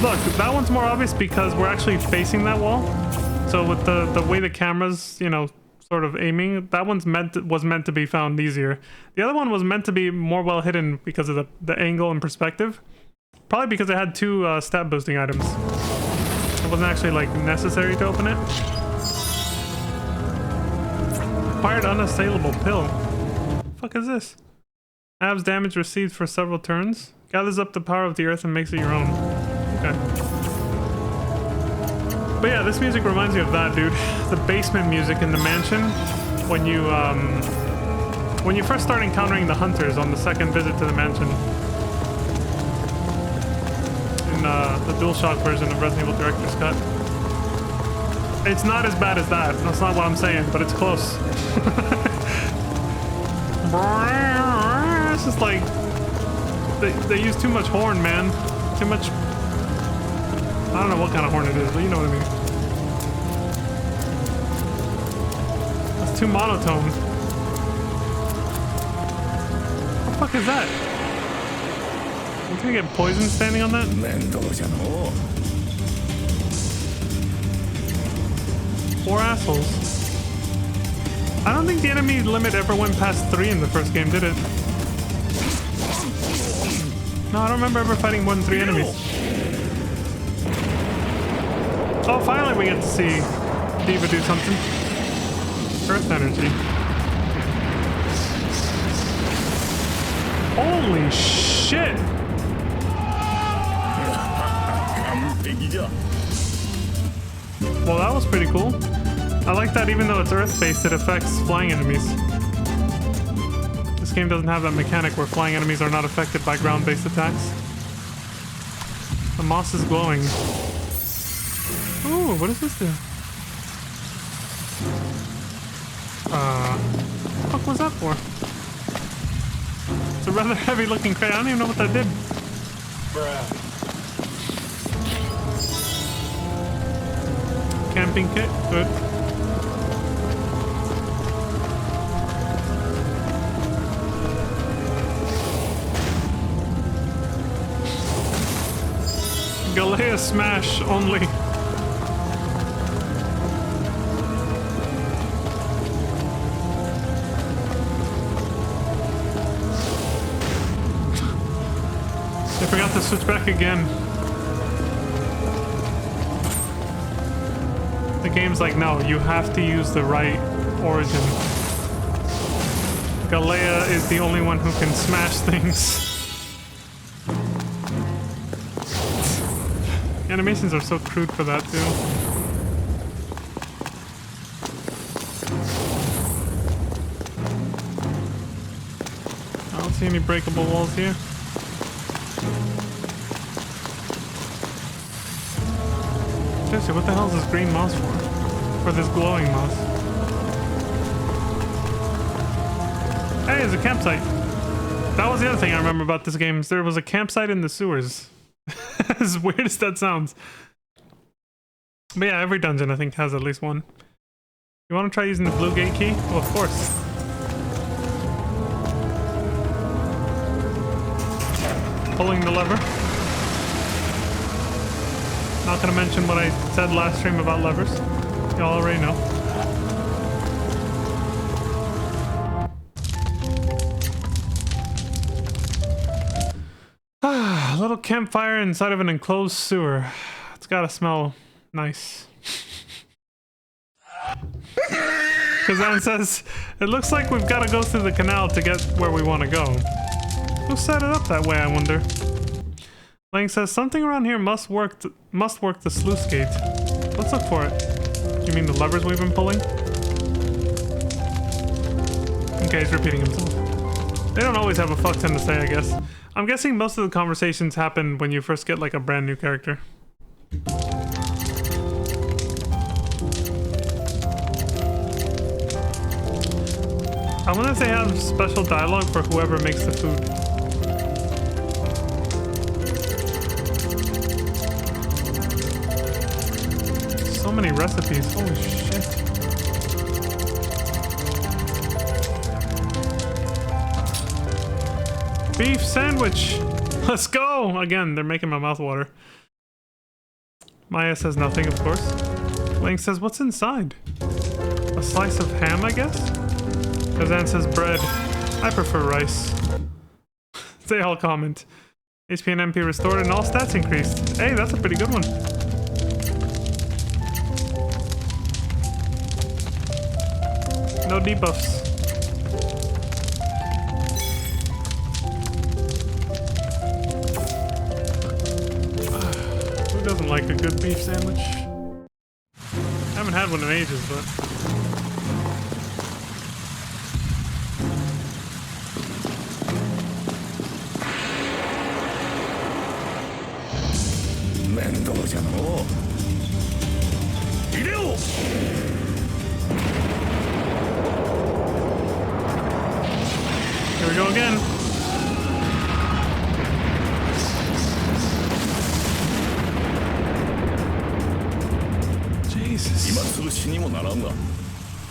Look, that one's more obvious because we're actually facing that wall. So with the way the camera's, sort of aiming, that one's was meant to be found easier. The other one was meant to be more well hidden because of the angle and perspective. Probably because it had two stat boosting items. It wasn't actually like necessary to open it. Acquired unassailable pill. What the fuck is this? Abs damage received for several turns. Gathers up the power of the earth and makes it your own. Okay. But yeah, this music reminds me of that, dude. The basement music in the mansion when you first start encountering the hunters on the second visit to the mansion. In the DualShock version of Resident Evil Director's Cut. It's not as bad as that. That's not what I'm saying, but it's close. It's just like They use too much horn, man. Too much. I don't know what kind of horn it is, but you know what I mean. It's too monotone. What the fuck is that? You gonna get poisoned standing on that? Poor assholes. I don't think the enemy limit ever went past 3 in the first game, did it? No, I don't remember ever fighting more than 3 enemies. Oh, finally we get to see Diva do something. Earth energy. Holy shit! Well, that was pretty cool. I like that even though it's Earth-based, it affects flying enemies. This game doesn't have that mechanic where flying enemies are not affected by ground-based attacks. The moss is glowing. Ooh, what does this do? What the fuck was that for? It's a rather heavy-looking crate. I don't even know what that did. Bruh. Camping kit, good. Legaia smash only. I forgot to switch back again. The game's like, no, you have to use the right origin. Legaia is the only one who can smash things. Animations are so crude for that too. I don't see any breakable walls here. Seriously, what the hell is this green moss for? Or this glowing moss? Hey, there's a campsite. That was the other thing I remember about this game. Is there was a campsite in the sewers. As weird as that sounds. But yeah, every dungeon I think has at least one. You want to try using the blue gate key? Well, of course. Pulling the lever. Not gonna mention what I said last stream about levers. Y'all already know. A little campfire inside of an enclosed sewer. It's gotta smell nice. Kazan says, it looks like we've gotta go through the canal to get where we want to go. Who set it up that way, I wonder? Lang says, something around here must work the sluice gate. Let's look for it. You mean the levers we've been pulling? Okay, he's repeating himself. They don't always have a fuck ton to say, I guess. I'm guessing most of the conversations happen when you first get like a brand new character. I wonder if they have special dialogue for whoever makes the food. So many recipes, holy shit. Beef sandwich! Let's go! Again, they're making my mouth water. Maya says nothing, of course. Lang says, what's inside? A slice of ham, I guess? Kazan says bread. I prefer rice. They all comment. HP and MP restored and all stats increased. Hey, that's a pretty good one. No debuffs. Who doesn't like a good beef sandwich? I haven't had one in ages, but... Here we go again.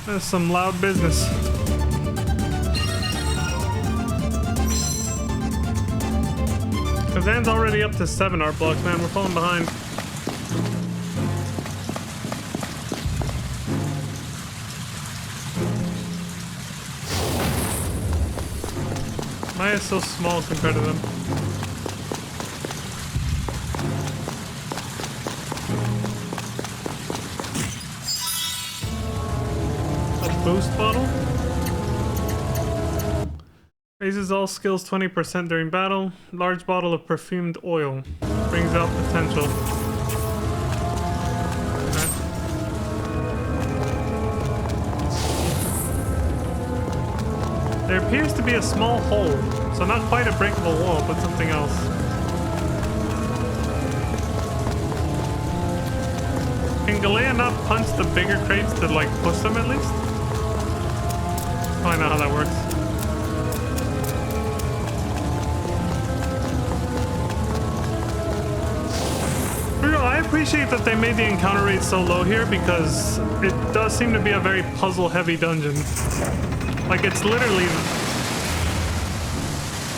That's some loud business. Kazan's already up to 7 art blocks, man. We're falling behind. Maya's so small compared to them. A boost bottle? Raises all skills 20% during battle. Large bottle of perfumed oil. Brings out potential. Okay. There appears to be a small hole. So not quite a breakable wall, but something else. Can Legaia not punch the bigger crates to like push them at least? I know how that works. I appreciate that they made the encounter rate so low here because it does seem to be a very puzzle-heavy dungeon. Like, it's literally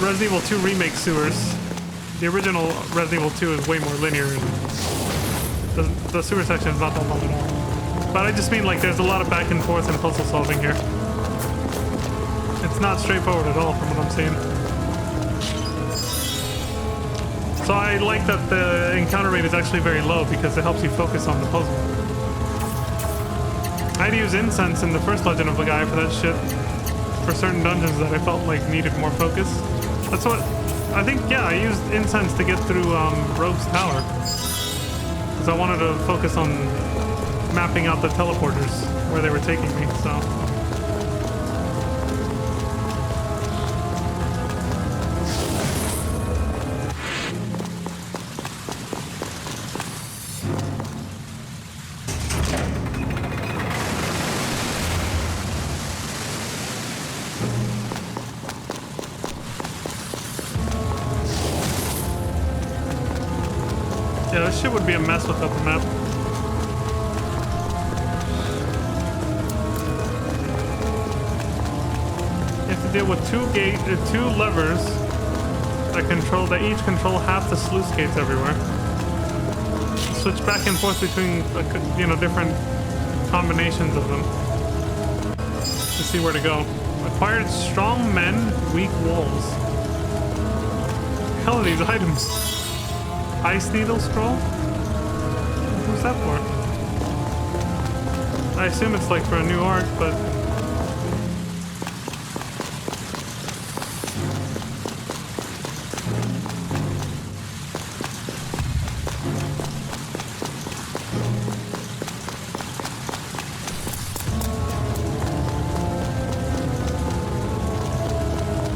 Resident Evil 2 Remake sewers. The original Resident Evil 2 is way more linear, and the sewer section is not that long at all. But I just mean, like, there's a lot of back and forth and puzzle solving here. It's not straightforward at all from what I'm seeing. So I like that the encounter rate is actually very low because it helps you focus on the puzzle. I had to use incense in the first Legend of Legaia for that shit. For certain dungeons that I felt like needed more focus. That's what... I think, yeah, I used incense to get through Rogue's Tower. Because I wanted to focus on mapping out the teleporters where they were taking me, so... Yeah, this shit would be a mess without the map. You have to deal with two levers that each control half the sluice gates everywhere. Switch back and forth between, different combinations of them to see where to go. Acquired strong men, weak walls. Hell are these items? Ice Needle Scroll? Who's that for? I assume it's like for a new arc, but...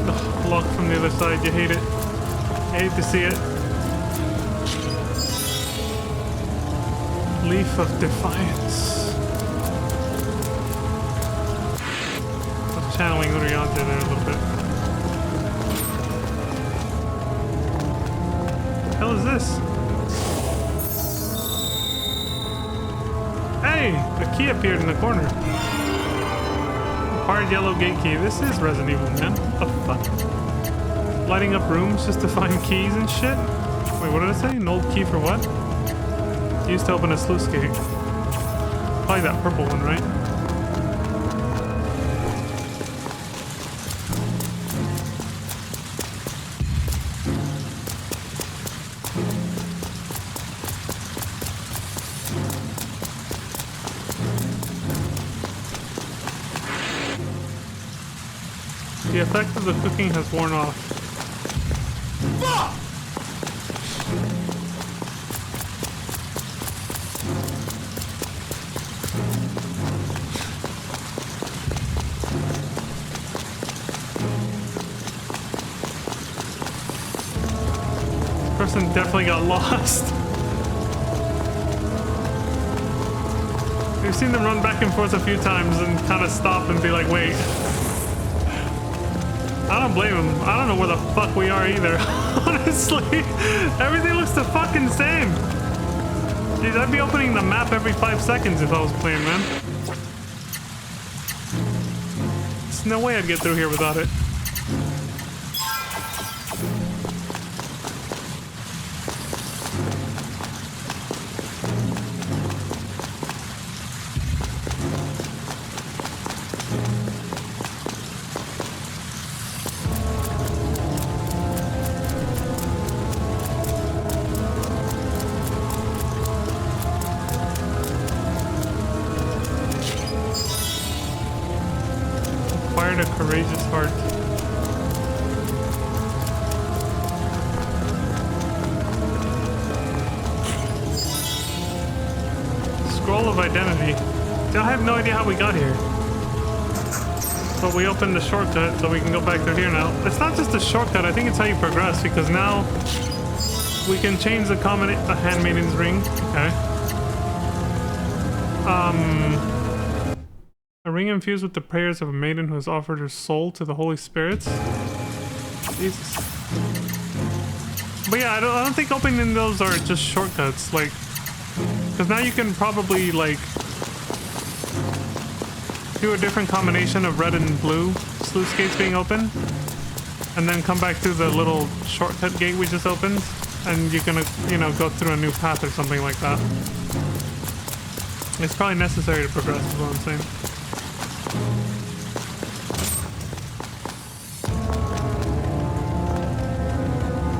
Ugh, blocked from the other side, you hate it. I hate to see it. Leaf of Defiance. I'm channeling Uriante there a little bit. What the hell is this? Hey! A key appeared in the corner. Hard yellow gate key. This is Resident Evil, man. What the fuck? Lighting up rooms just to find keys and shit? Wait, what did I say? An old key for what? Used to open a sluice gate. Probably that purple one, right? The effect of the cooking has worn off. Fuck! Person definitely got lost. We've seen them run back and forth a few times and kind of stop and be like, wait. I don't blame them. I don't know where the fuck we are either. Honestly, everything looks the fucking same. Jeez, I'd be opening the map every 5 seconds if I was playing, man. There's no way I'd get through here without it. A courageous heart. Scroll of identity. I have no idea how we got here. But we opened the shortcut, so we can go back through here now. It's not just a shortcut, I think it's how you progress, because now we can change the handmaiden's ring. Okay. A ring infused with the prayers of a maiden who has offered her soul to the Holy Spirits. Jesus. But yeah, I don't think opening those are just shortcuts, like, because now you can probably, like, do a different combination of red and blue sluice gates being open, and then come back through the little shortcut gate we just opened, and you're gonna, you know, go through a new path or something like that. It's probably necessary to progress, is what I'm saying.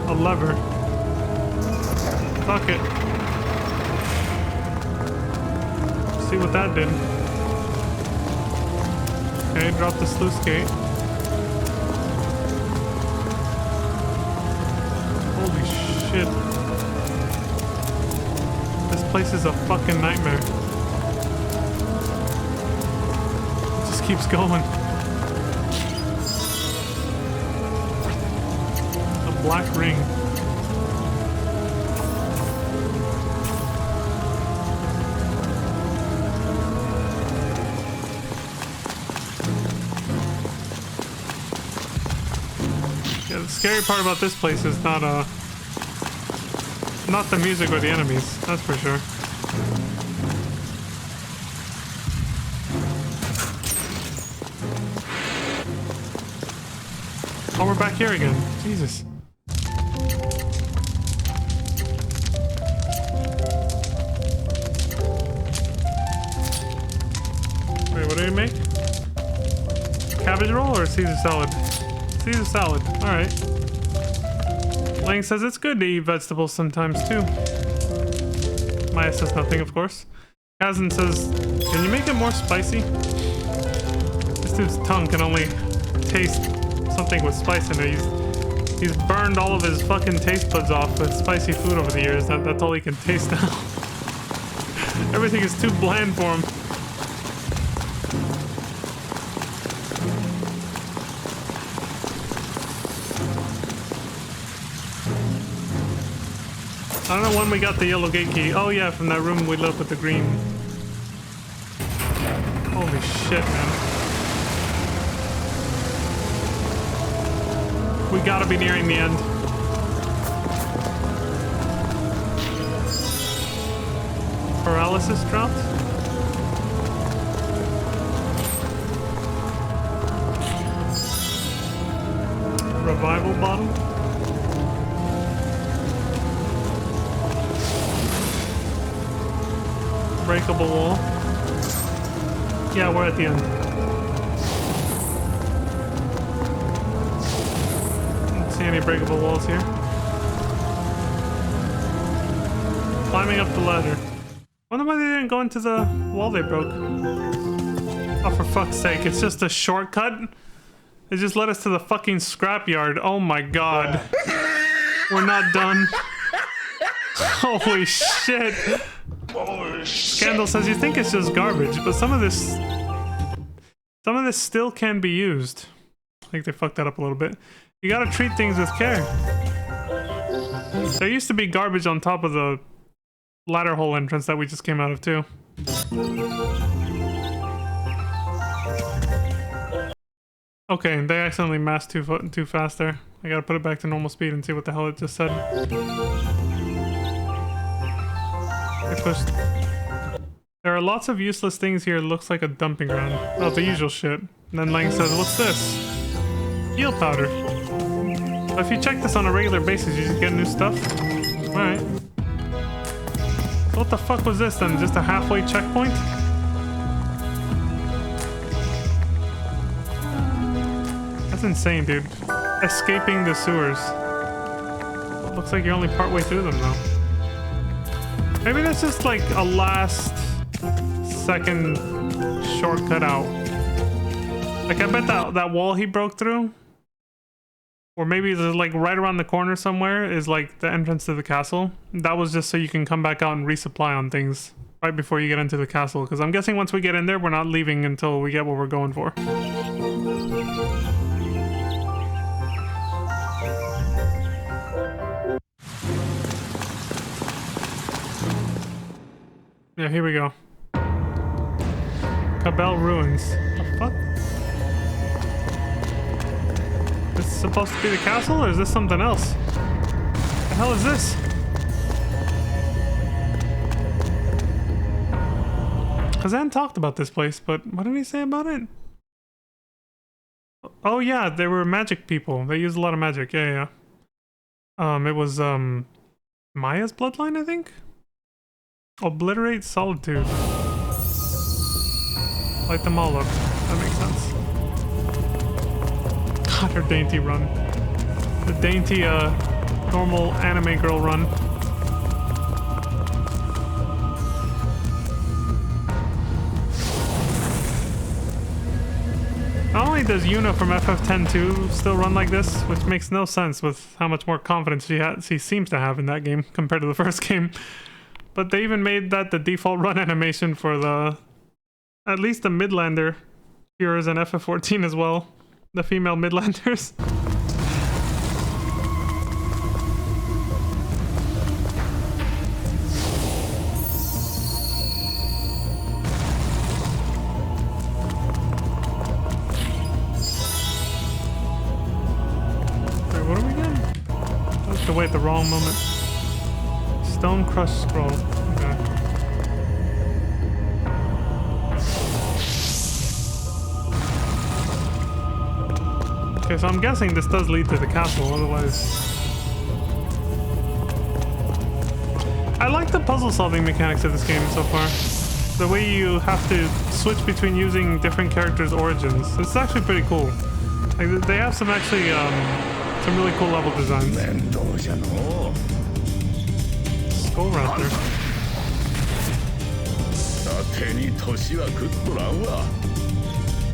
A lever. Fuck it. See what that did. Okay, drop the sluice gate. Holy shit. This place is a fucking nightmare. It just keeps going. Black ring. Yeah, the scary part about this place is not the music or the enemies, that's for sure. Oh, we're back here again. Jesus. Wait, what do you make? Cabbage roll or Caesar salad? Caesar salad. Alright. Lang says it's good to eat vegetables sometimes too. Maya says nothing, of course. Kazan says, can you make it more spicy? This dude's tongue can only taste something with spice in it. He's burned all of his fucking taste buds off with spicy food over the years. That's all he can taste now. Everything is too bland for him. I don't know when we got the yellow gate key. Oh yeah, from that room we lit up with the green. Holy shit, man. We gotta be nearing the end. Paralysis dropped? Revival bottle? Breakable wall. Yeah, we're at the end. Don't see any breakable walls here. Climbing up the ladder. Wonder why they didn't go into the wall they broke. Oh, for fuck's sake, it's just a shortcut? It just led us to the fucking scrapyard. Oh my god. We're not done. Holy shit. Oh, shit. Scandal says you think it's just garbage, but some of this still can be used. I think they fucked that up a little bit. You gotta treat things with care. There used to be garbage on top of the ladder hole entrance that we just came out of too. Okay, they accidentally masked too fast there. I gotta put it back to normal speed and see what the hell it just said. If pushed. There are lots of useless things here. It looks like a dumping ground. Oh, the usual shit. And then Lang says, what's this? Heal powder. So if you check this on a regular basis, you just get new stuff? Alright. So what the fuck was this then? Just a halfway checkpoint? That's insane, dude. Escaping the sewers. Looks like you're only partway through them though. Maybe that's just like a last second shortcut out. Like I bet that wall he broke through, or maybe there's like right around the corner somewhere is like the entrance to the castle. That was just so you can come back out and resupply on things right before you get into the castle. Because I'm guessing once we get in there, we're not leaving until we get what we're going for. Yeah, here we go. Cabell Ruins. The fuck? This is supposed to be the castle, or is this something else? The hell is this? Kazan talked about this place, but what did he say about it? Oh yeah, they were magic people. They used a lot of magic. Yeah. It was Maya's bloodline, I think? Obliterate solitude. Light them all up. That makes sense. God, her dainty run. The dainty, normal anime girl run. Not only does Yuna from FF10-2 still run like this, which makes no sense with how much more confidence she seems to have in that game compared to the first game, but they even made that the default run animation for at least the Midlander heroes in FF14 as well. The female Midlanders. Wait, what are we getting? I have to wait the wrong moment. Stone Crush Scroll. Okay. Okay, so I'm guessing this does lead to the castle, otherwise... I like the puzzle-solving mechanics of this game so far. The way you have to switch between using different characters' origins. It's actually pretty cool. Like, they have some actually, some really cool level designs. Skull Raptor.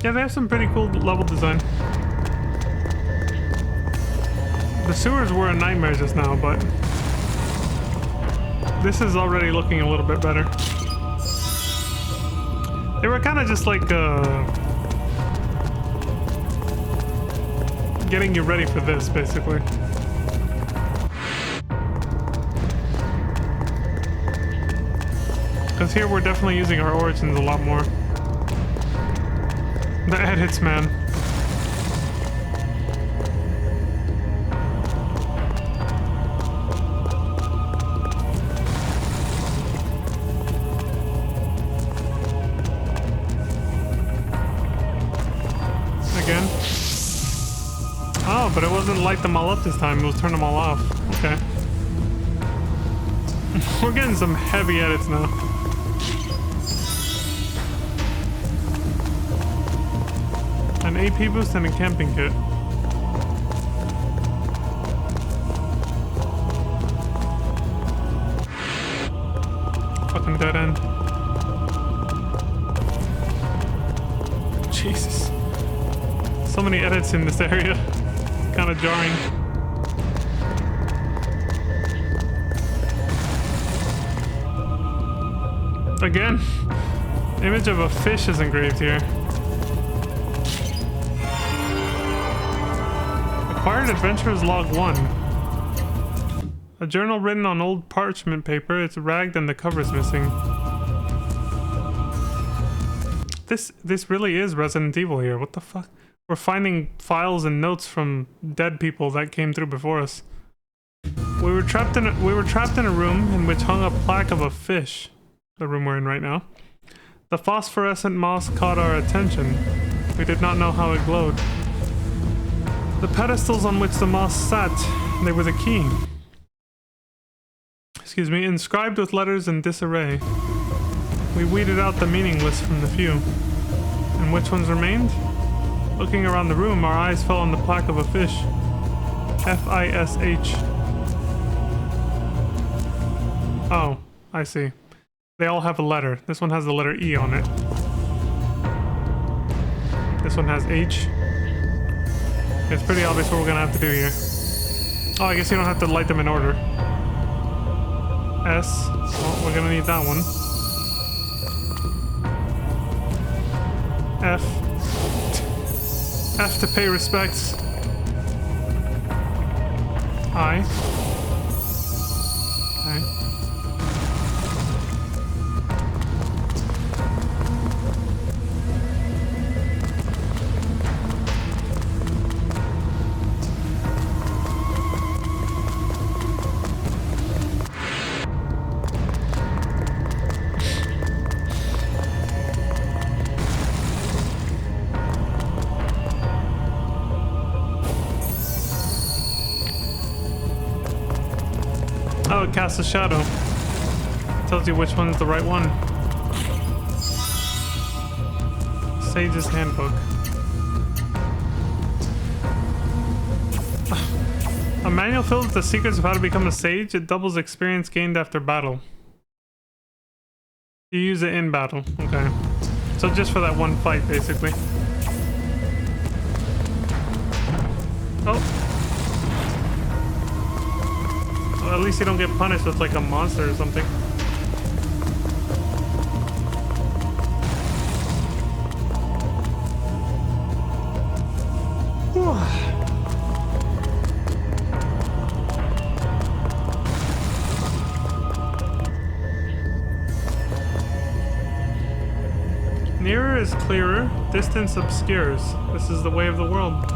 Yeah, they have some pretty cool level design. The sewers were a nightmare just now, but this is already looking a little bit better. They were kind of just like getting you ready for this, basically. Because here we're definitely using our origins a lot more. The edits, man. Again. Oh, but it wasn't light them all up this time. It was turn them all off. Okay. We're getting some heavy edits now. An AP boost and a camping kit. Fucking dead end. Jesus. So many edits in this area. It's kind of jarring. Again, image of a fish is engraved here. Acquired Adventurers Log 1. A journal written on old parchment paper. It's ragged and the cover's missing. This really is Resident Evil here. What the fuck? We're finding files and notes from dead people that came through before us. We were trapped in a room in which hung a plaque of a fish. the room we're in right now. The phosphorescent moss caught our attention. We did not know how it glowed. The pedestals on which the moss sat, they were the key. Excuse me, inscribed with letters in disarray. We weeded out the meaningless from the few. And which ones remained? Looking around the room, our eyes fell on the plaque of a fish. F-I-S-H. Oh, I see. They all have a letter. This one has the letter E on it. This one has H. It's pretty obvious what we're gonna have to do here. Oh, I guess you don't have to light them in order. S. Well, we're gonna need that one. F. F to pay respects. I. Okay. Oh, it casts a shadow. Tells you which one's the right one. Sage's Handbook. A manual filled with the secrets of how to become a sage. It doubles experience gained after battle. You use it in battle. Okay. So just for that one fight, basically. Oh. Well, at least you don't get punished with like a monster or something. Nearer is clearer, distance obscures. This is the way of the world.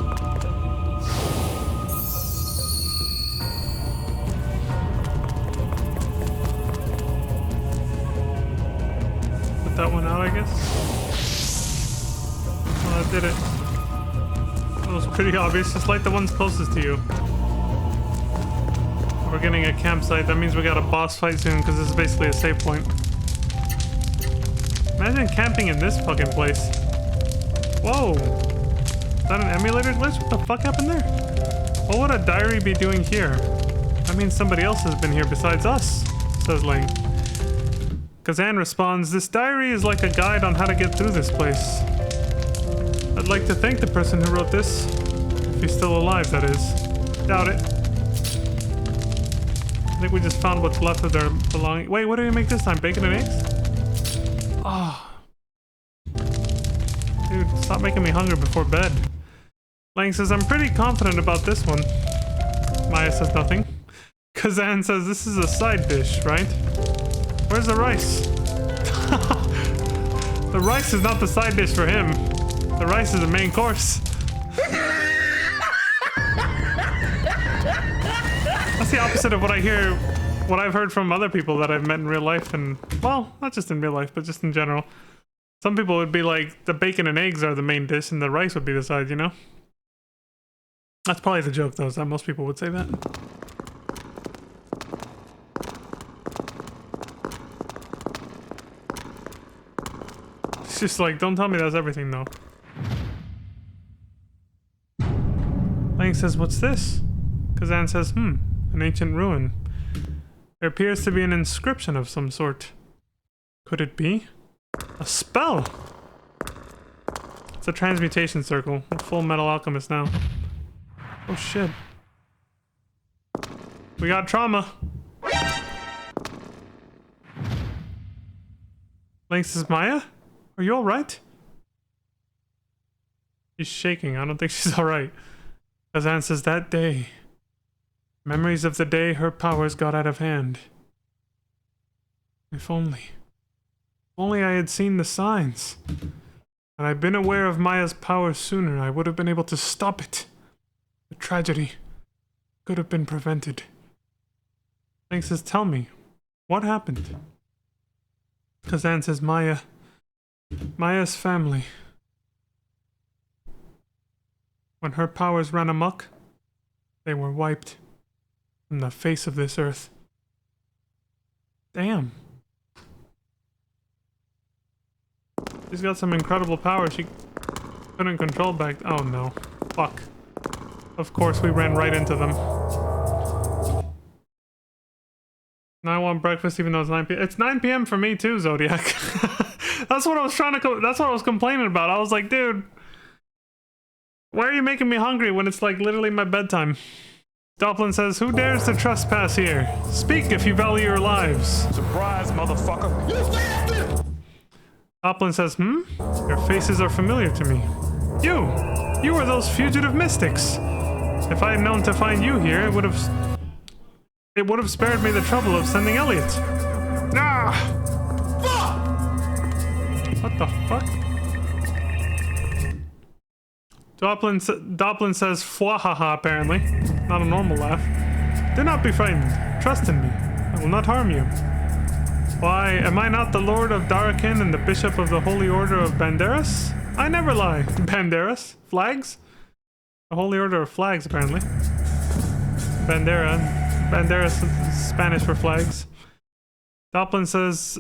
That one out, I guess. Well, that did it. That was pretty obvious. Just light the ones closest to you. We're getting a campsite. That means we got a boss fight soon because this is basically a save point. Imagine camping in this fucking place. Whoa. Is that an emulator glitch? What the fuck happened there? What would a diary be doing here? That means somebody else has been here besides us, says Ling. Kazan responds, this diary is like a guide on how to get through this place. I'd like to thank the person who wrote this. If he's still alive, that is. Doubt it. I think we just found what's left of their belongings. Wait, what do we make this time? Bacon and eggs? Oh. Dude, stop making me hungry before bed. Lang says, I'm pretty confident about this one. Maya says nothing. Kazan says, this is a side dish, right? Where's the rice? The rice is not the side dish for him. The rice is the main course. That's the opposite of what I've heard from other people that I've met in real life, and, well, not just in real life, but just in general. Some people would be like, the bacon and eggs are the main dish, and the rice would be the side, you know? That's probably the joke, though, is that most people would say that. It's just like, don't tell me that's everything, though. Lang says, what's this? Kazan says, an ancient ruin. There appears to be an inscription of some sort. Could it be? A spell! It's a transmutation circle. A full metal alchemist now. Oh shit. We got trauma. Lang says, Maya? Are you alright? She's shaking. I don't think she's alright. Kazan says, that day. Memories of the day her powers got out of hand. If only I had seen the signs. Had I been aware of Maya's power sooner, I would have been able to stop it. The tragedy could have been prevented. Lang says, tell me, what happened? Kazan says Maya's family. When her powers ran amok, they were wiped from the face of this earth. Damn. She's got some incredible power she couldn't control back. Oh no. Fuck. Of course we ran right into them. Now I want breakfast even though it's 9 p.m. It's 9 p.m. for me too, Zodiac. That's what I was that's what I was complaining about. I was like, dude, why are you making me hungry when it's like literally my bedtime? Doplin says, who dares to trespass here? Speak if you value your lives. Surprise, motherfucker. Doplin says, your faces are familiar to me. You are those fugitive mystics. If I had known to find you here, it would have spared me the trouble of sending Elliot. Ah! Fuck! What the fuck? Doplin says fwahaha apparently. Not a normal laugh. Do not be frightened. Trust in me. I will not harm you. Why, am I not the Lord of Darakin and the Bishop of the Holy Order of Banderas? I never lie. Banderas? Flags? The Holy Order of Flags, apparently. Banderas is Spanish for flags. Doplin says,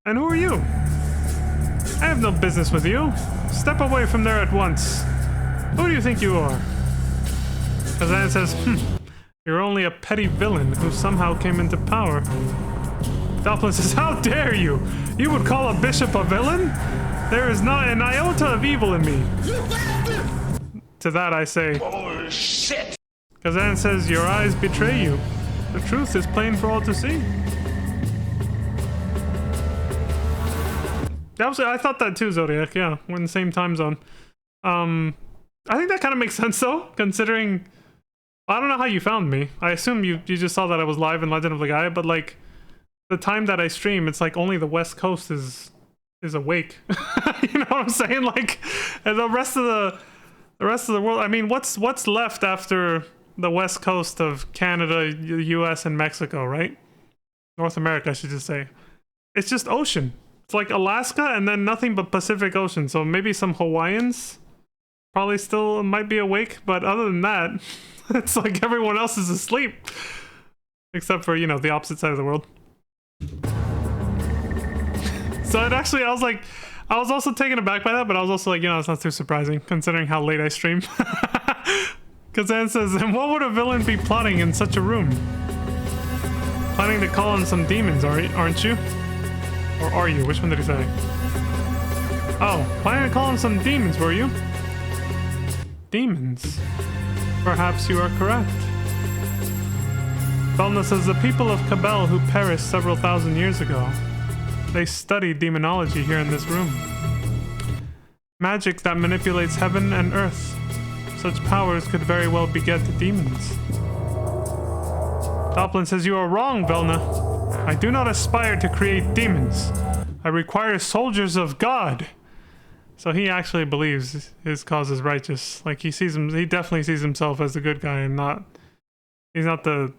and who are you? I have no business with you. Step away from there at once. Who do you think you are? Kazan says, you're only a petty villain who somehow came into power. Doplin says, how dare you? You would call a bishop a villain? There is not an iota of evil in me. To that I say, Oh, shit. Kazan says, your eyes betray you. The truth is plain for all to see. I thought that too, Zodiac, yeah. We're in the same time zone. I think that kind of makes sense though, considering... I don't know how you found me. I assume you just saw that I was live in Legend of Legaia, but like, the time that I stream, it's like only the West Coast is awake. You know what I'm saying? Like, and the rest of the world, I mean, what's left after the West Coast of Canada, US, and Mexico, right? North America, I should just say. It's just ocean. It's like Alaska and then nothing but Pacific Ocean. So maybe some Hawaiians probably still might be awake, but other than that, it's like everyone else is asleep. Except for, you know, the opposite side of the world. So it actually, I was also taken aback by that, but I was also like, you know, it's not too surprising considering how late I stream. Kazan says, and what would a villain be plotting in such a room? Planning to call on some demons, aren't you? Or are you? Which one did he say? Oh, planning to call on some demons, were you? Demons. Perhaps you are correct. Belna says, the people of Cabell who perished several thousand years ago. They studied demonology here in this room. Magic that manipulates heaven and earth. Such powers could very well beget demons. Doplin says, you are wrong, Velna. I do not aspire to create demons. I require soldiers of God. So he actually believes his cause is righteous. Like he definitely sees himself as the good guy and he's not the...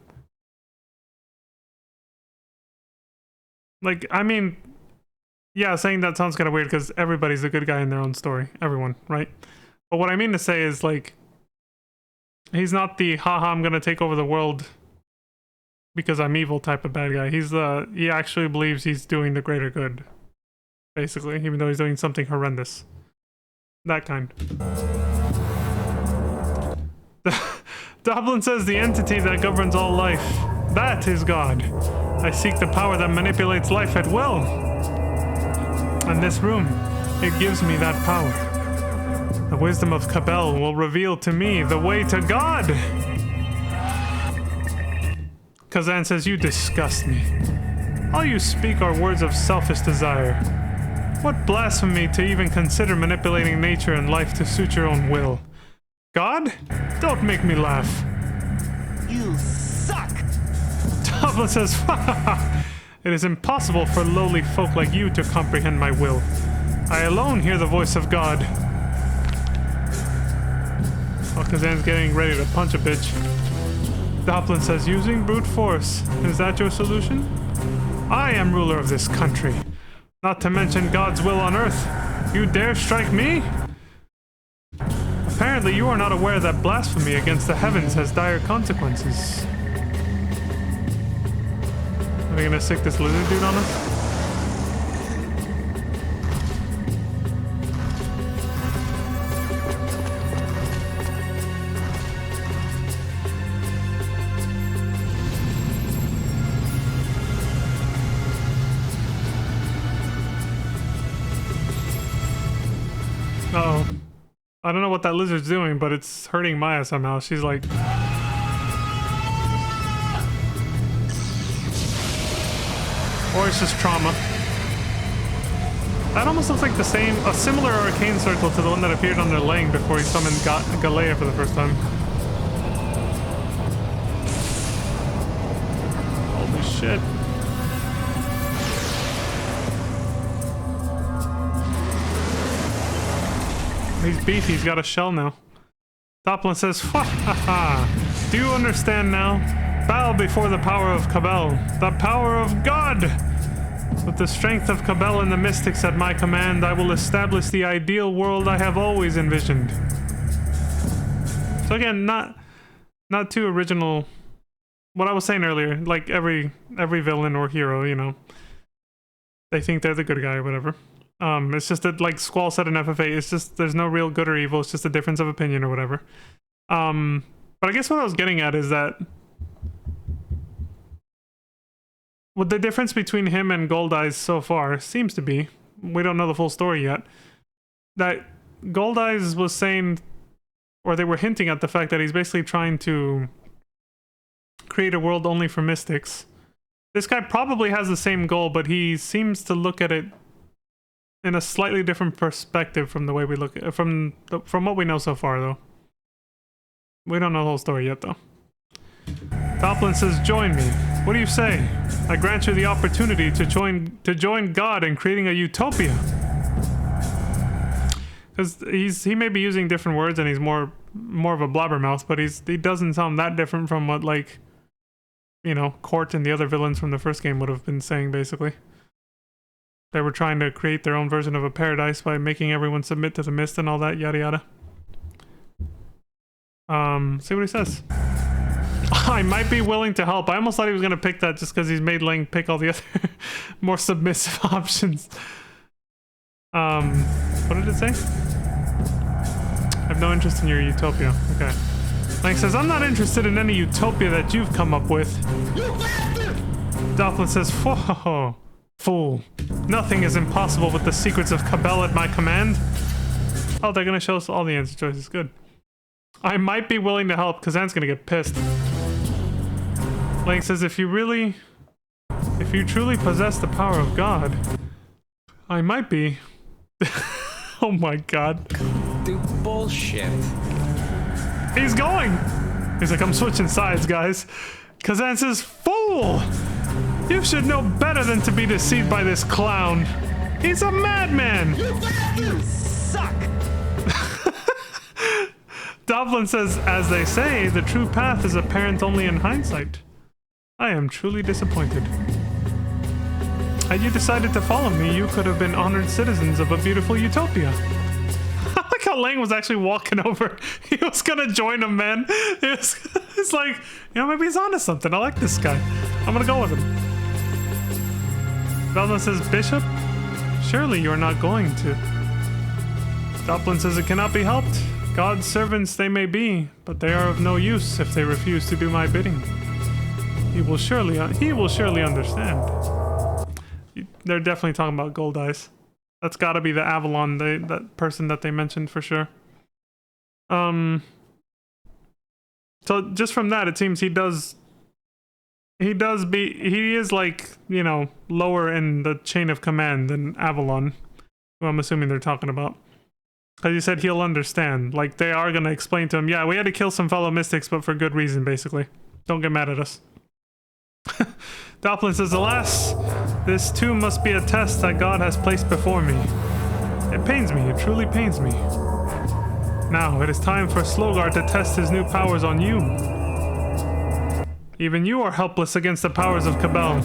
Like, I mean, yeah, saying that sounds kind of weird because everybody's a good guy in their own story. Everyone, right? But what I mean to say is, like, he's not the, haha, I'm gonna take over the world because I'm evil type of bad guy. He actually believes he's doing the greater good. Basically, even though he's doing something horrendous. That kind. Doblin says the entity that governs all life. That is God. I seek the power that manipulates life at will. And this room, it gives me that power. The wisdom of Cabell will reveal to me the way to God. Kazan says, you disgust me. All you speak are words of selfish desire. What blasphemy to even consider manipulating nature and life to suit your own will. God? Don't make me laugh. You suck! Doblin says, it is impossible for lowly folk like you to comprehend my will. I alone hear the voice of God. While Kazan's getting ready to punch a bitch. Doplin says, using brute force. Is that your solution? I am ruler of this country. not to mention God's will on earth. You dare strike me? Apparently you are not aware that blasphemy against the heavens has dire consequences. Are they gonna sick this lizard dude on us? Uh-oh. I don't know what that lizard's doing, but it's hurting Maya somehow. She's like... Or it's just trauma. That almost looks like a similar arcane circle to the one that appeared on their leg before he summoned Legaia for the first time. Holy shit. He's beefy, he's got a shell now. Doplin says, "Ha ha ha! Do you understand now? Bow before the power of Cabal, the power of God! With the strength of Cabal and the mystics at my command, I will establish the ideal world I have always envisioned." So again, not too original. What I was saying earlier, like every villain or hero, you know, they think they're the good guy or whatever. It's just that, like Squall said in FF8, it's just there's no real good or evil, it's just a difference of opinion or whatever. But I guess what I was getting at is that what the difference between him and Gold Eyes so far seems to be, we don't know the full story yet, that Gold Eyes was saying, or they were hinting at the fact that he's basically trying to create a world only for mystics. This guy probably has the same goal, but he seems to look at it in a slightly different perspective from the way we look at from what we know so far, though. We don't know the whole story yet, though. Doplin says, "Join me. What do you say? I grant you the opportunity to join God in creating a utopia." Because he may be using different words and he's more of a blabbermouth, but he doesn't sound that different from what, like, you know, Court and the other villains from the first game would have been saying, basically. They were trying to create their own version of a paradise by making everyone submit to the mist and all that, yada yada. See what he says. I might be willing to help. I almost thought he was going to pick that just because he's made Lang pick all the other more submissive options. What did it say? I have no interest in your utopia. Okay. Lang says, "I'm not interested in any utopia that you've come up with." Doplin says, "Whoa. Fool. Nothing is impossible with the secrets of Cabal at my command." Oh, they're gonna show us all the answer choices. Good. "I might be willing to help," because Anne's gonna get pissed. Lang says, if you truly possess the power of God, I might be." Oh my god. Dude, bullshit. He's going! He's like, "I'm switching sides, guys." Kazan says, "Fool! You should know better than to be deceived by this clown. He's a madman!" You suck! Doplin says, "As they say, the true path is apparent only in hindsight. I am truly disappointed. Had you decided to follow me, you could have been honored citizens of a beautiful utopia." I like how Lang was actually walking over. He was gonna join him, man. It's like, you know, maybe he's onto something. I like this guy. I'm gonna go with him. Velma says, "Bishop, surely you're not going to." Doplin says, "It cannot be helped. God's servants they may be, but they are of no use if they refuse to do my bidding. He will surely understand." They're definitely talking about Gold Eyes. That's got to be the Avalon, that person that they mentioned for sure. So just from that, it seems he is, like, you know, lower in the chain of command than Avalon, who I'm assuming they're talking about. Because he said he'll understand. Like, they are going to explain to him, yeah, we had to kill some fellow mystics, but for good reason, basically. Don't get mad at us. Doplin says, "Alas, this too must be a test that God has placed before me. It pains me, it truly pains me. Now, it is time for Slogar to test his new powers on you. Even you are helpless against the powers of Cabal.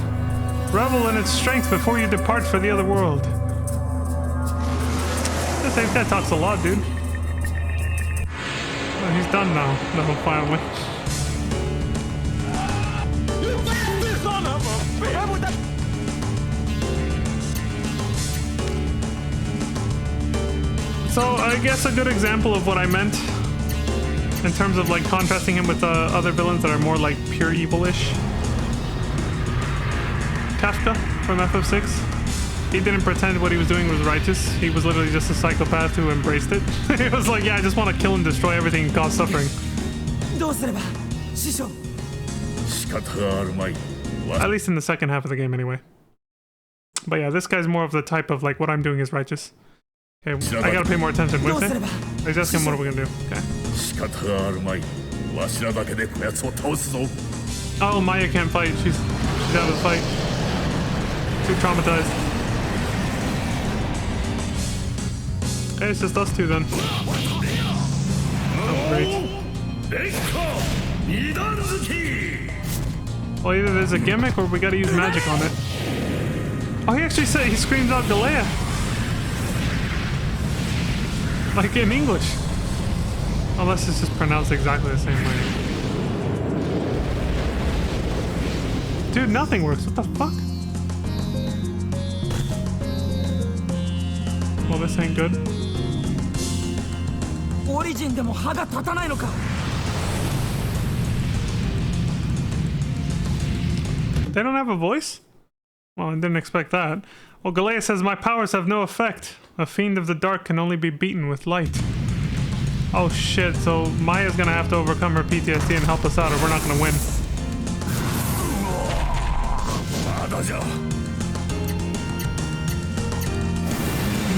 Revel in its strength before you depart for the other world. This guy talks a lot, dude. Oh, he's done now. No, finally. Son of a bitch! So I guess a good example of what I meant in terms of like contrasting him with other villains that are more like pure evil-ish. Kafka from FF6. He didn't pretend what he was doing was righteous. He was literally just a psychopath who embraced it. He was like, yeah, I just want to kill and destroy everything and cause suffering. At least in the second half of the game anyway. But yeah, this guy's more of the type of like, what I'm doing is righteous. Okay, I gotta pay more attention. What is it? Let's ask him what are we gonna do. Okay. Oh, Maya can't fight. She's out of the fight. Too traumatized. Okay, it's just us two then. Oh, great. Well, either there's a gimmick or we gotta use magic on it. Oh, he actually said he screams out Legaia. Like in English. Unless it's just pronounced exactly the same way. Dude, nothing works. What the fuck? Well, this ain't good. They don't have a voice? Well, I didn't expect that. Well, Legaia says, my powers have no effect. A fiend of the dark can only be beaten with light. Oh shit, so Maya's gonna have to overcome her PTSD and help us out or we're not gonna win.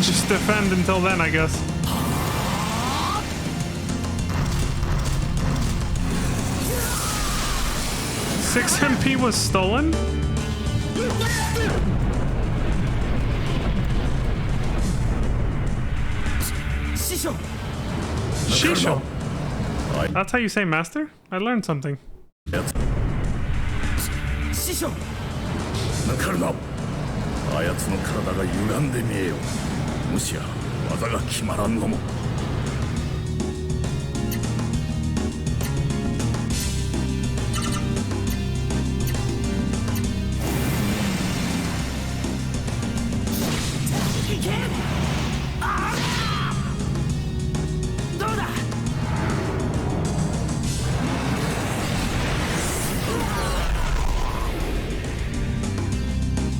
Just defend until then, I guess. Six MP was stolen? Shisho. That's how you say master? I learned something. Shisho. 抜かるな。あやつの体が歪んで見えよ。もしや技が決まらんのも。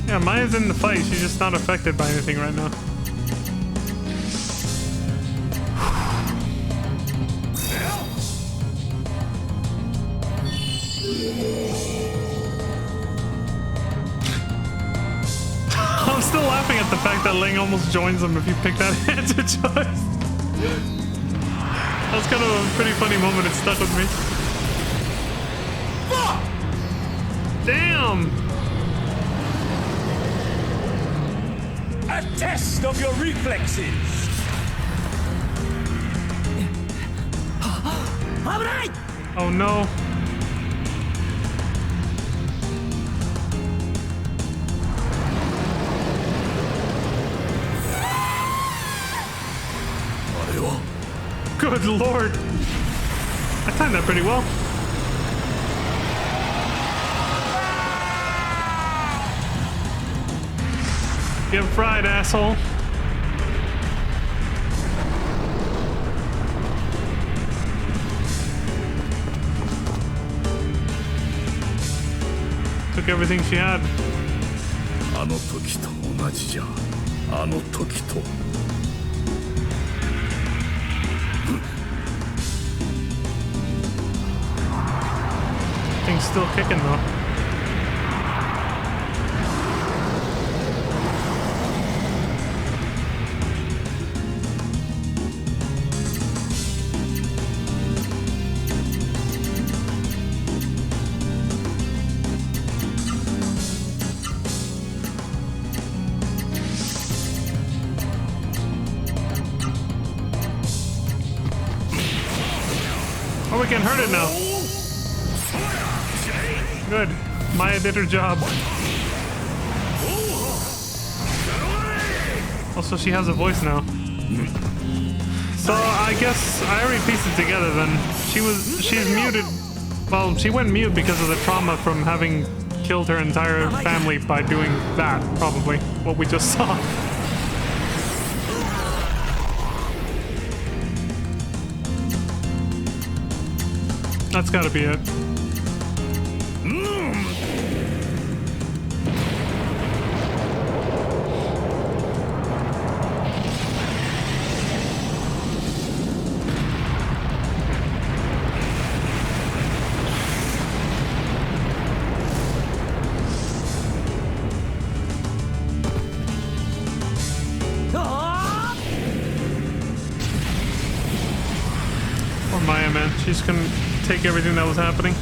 Yeah, Maya's in the fight. She's just not affected by anything right now. I'm still laughing at the fact that Ling almost joins them if you pick that answer choice. That's kind of a pretty funny moment. It stuck with me. Damn! A test of your reflexes. Oh no. Good lord. I timed that pretty well. Get fried, asshole. Took everything she had. あの時と同じじゃ。あの時と。 Thing's still kicking though. Oh, we can hurt it now. Good. Maya did her job. Also, she has a voice now. So I guess I already pieced it together then. She's muted. Well, she went mute because of the trauma from having killed her entire family by doing that, probably. What we just saw. That's gotta be it. Poor Maya, man. She's gonna take everything that was happening.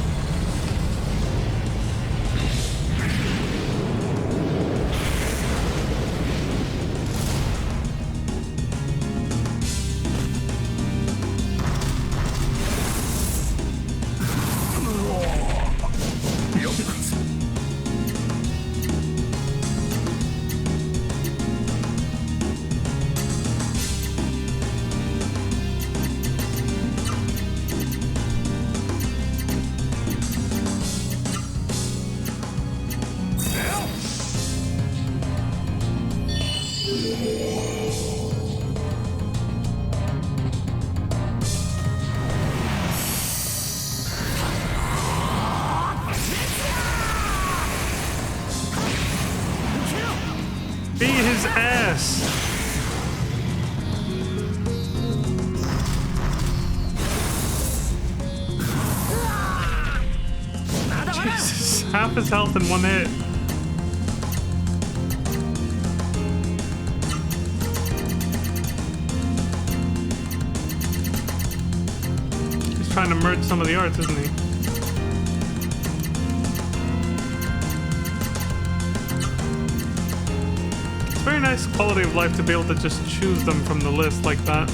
Beat his ass. Jesus, half his health in one hit. He's trying to merge some of the arts, isn't he? Very nice quality of life to be able to just choose them from the list like that.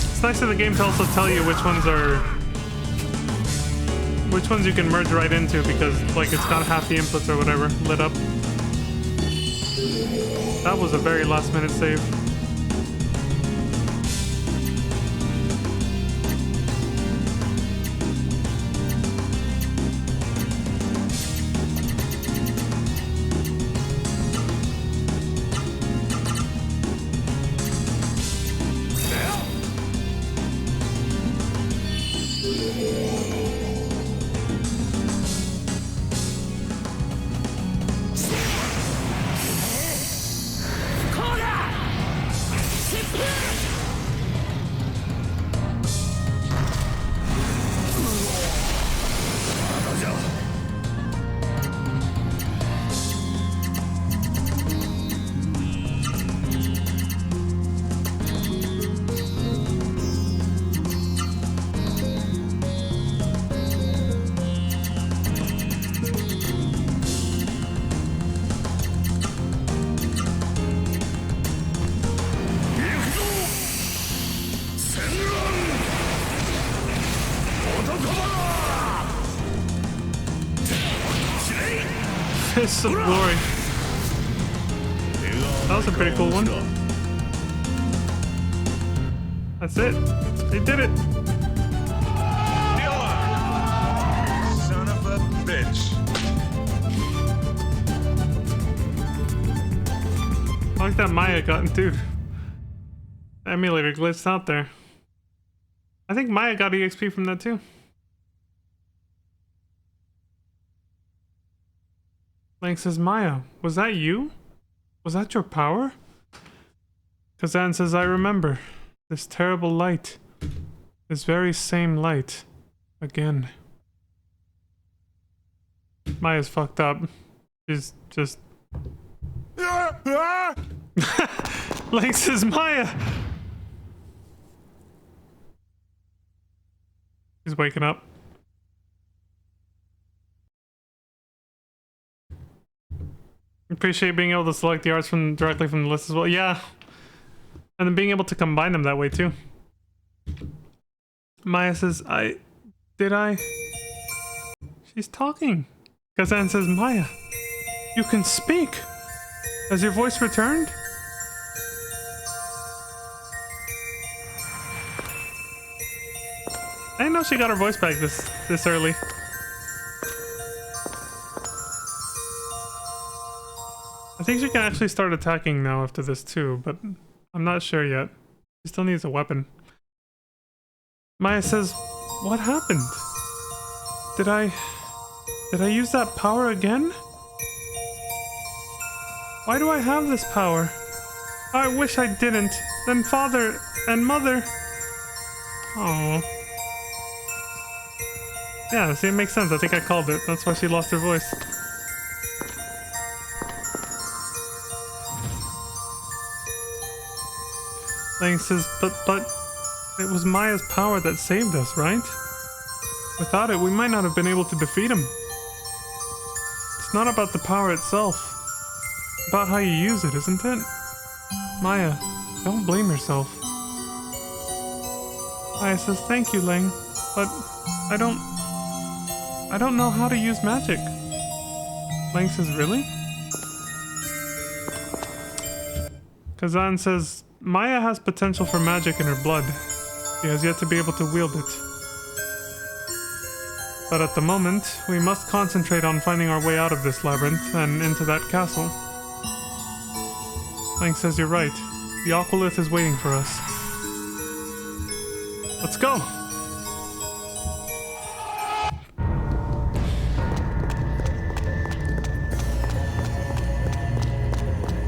It's nice that the game can also tell you which ones you can merge right into, because like it's got half the inputs or whatever lit up. That was a very last minute save. Fists of Glory. That was a pretty cool one. That's it. They did it. Son of a bitch. I like that Maya got, dude. The emulator glitched out there. I think Maya got EXP from that too. Link says, Maya, was that you? Was that your power? Kazan says, I remember. This terrible light. This very same light. Again. Maya's fucked up. She's just... Link says, Maya! He's waking up. Appreciate being able to select the arts directly from the list as well. Yeah. And then being able to combine them that way too. Maya says, did I? She's talking. Kazan says, Maya, you can speak. Has your voice returned? I didn't know she got her voice back this early. I think she can actually start attacking now after this too, but I'm not sure yet. She still needs a weapon. Maya says, what happened? Did I use that power again? Why do I have this power? I wish I didn't. Then father and mother... Oh. Yeah, see, it makes sense. I think I called it. That's why she lost her voice. Lang says, but it was Maya's power that saved us, right? Without it, we might not have been able to defeat him. It's not about the power itself. It's about how you use it, isn't it? Maya, don't blame yourself. Maya says, thank you, Lang, but I don't know how to use magic. Lang says, really? Kazan says, Maya has potential for magic in her blood. She has yet to be able to wield it. But at the moment, we must concentrate on finding our way out of this labyrinth and into that castle. Lang says you're right. The Aqualith is waiting for us. Let's go!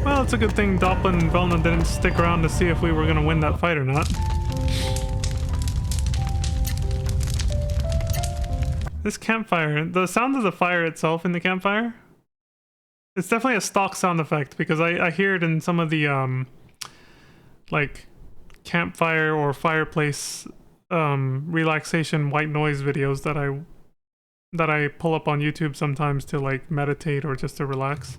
Well, it's a good thing Doppelin and Velna didn't stick around to see if we were gonna win that fight or not. This campfire, the sound of the fire itself in the campfire, it's definitely a stock sound effect because I hear it in some of the like campfire or fireplace relaxation white noise videos that I pull up on YouTube sometimes to like meditate or just to relax.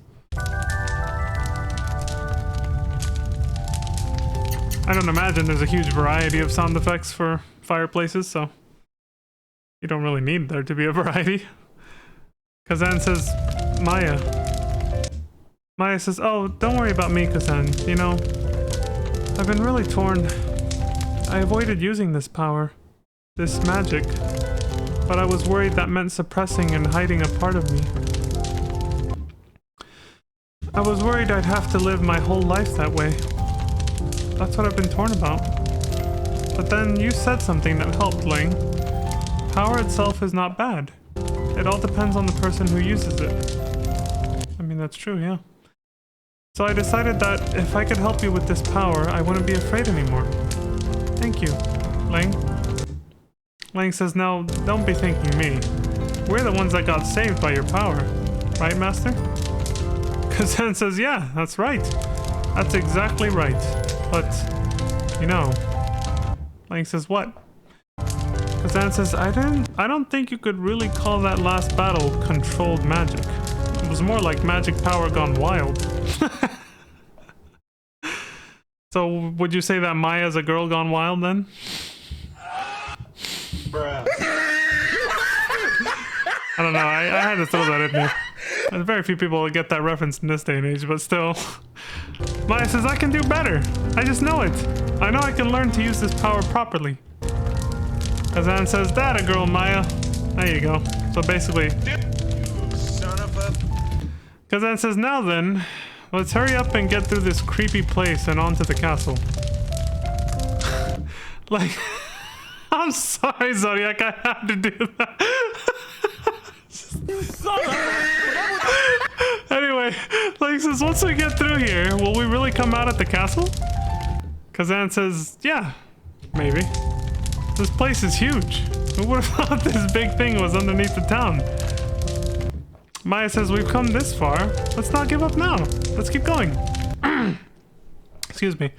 I don't imagine there's a huge variety of sound effects for fireplaces, so you don't really need there to be a variety. Kazan says, Maya. Maya says, oh, don't worry about me, Kazan. You know, I've been really torn. I avoided using this power, this magic, but I was worried that meant suppressing and hiding a part of me. I was worried I'd have to live my whole life that way. That's what I've been torn about. But then you said something that helped, Ling. Power itself is not bad. It all depends on the person who uses it. I mean, that's true, yeah. So I decided that if I could help you with this power, I wouldn't be afraid anymore. Thank you, Ling. Ling says, now, don't be thanking me. We're the ones that got saved by your power. Right, Master? Kazan says, yeah, that's right. That's exactly right. But, you know... Lang says, what? Kazan says, I don't think you could really call that last battle controlled magic. It was more like magic power gone wild. So, would you say that Maya's a girl gone wild then? Bruh. I don't know, I had to throw that in there. There's very few people that get that reference in this day and age, but still. Maya says, I can do better. I just know it. I know I can learn to use this power properly. Kazan says, that a girl, Maya. There you go. So basically... You son of a... Kazan says, now then, let's hurry up and get through this creepy place and onto the castle. Like... I'm sorry, Zodiac, I had to do that. Anyway, like says, once we get through here, will we really come out at the castle? Kazan says, yeah, maybe. This place is huge. Who would have thought this big thing was underneath the town? Maya says, we've come this far. Let's not give up now. Let's keep going. Excuse me.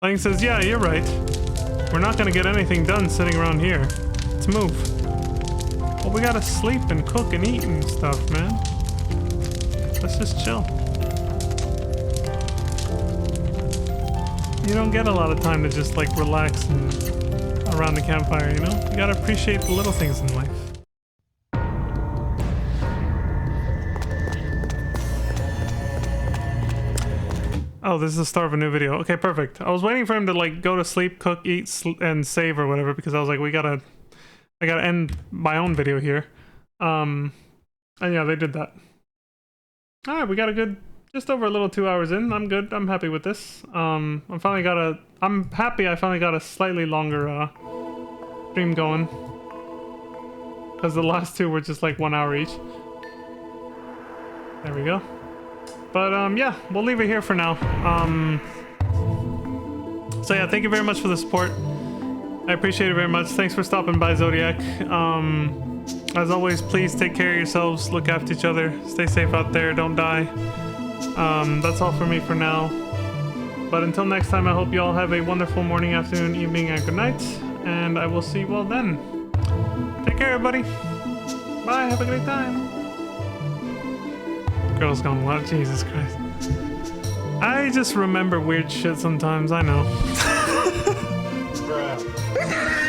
Lang says, yeah, you're right. We're not gonna get anything done sitting around here. Let's move. Well, we gotta sleep and cook and eat and stuff, man. Let's just chill. you don't get a lot of time to just like relax and around the campfire, you know? You gotta appreciate the little things in life. Oh, this is the start of a new video. Okay, perfect. I was waiting for him to like go to sleep, cook, eat, and save or whatever because I was like, I gotta end my own video here. And yeah, they did that. All right, we got a good, just over a little 2 hours in. I'm good. I'm happy with this. I'm happy I finally got a slightly longer stream going because the last two were just like 1 hour each. There we go. But yeah, we'll leave it here for now. So yeah, thank you very much for the support. I appreciate it very much. Thanks for stopping by, Zodiac. As always, please take care of yourselves, look after each other, stay safe out there, don't die. That's all for me for now. But until next time, I hope you all have a wonderful morning, afternoon, evening, and good night. And I will see you all then. Take care, everybody. Bye, have a great time. Girls gone wild, Jesus Christ. I just remember weird shit sometimes, I know. Bruh.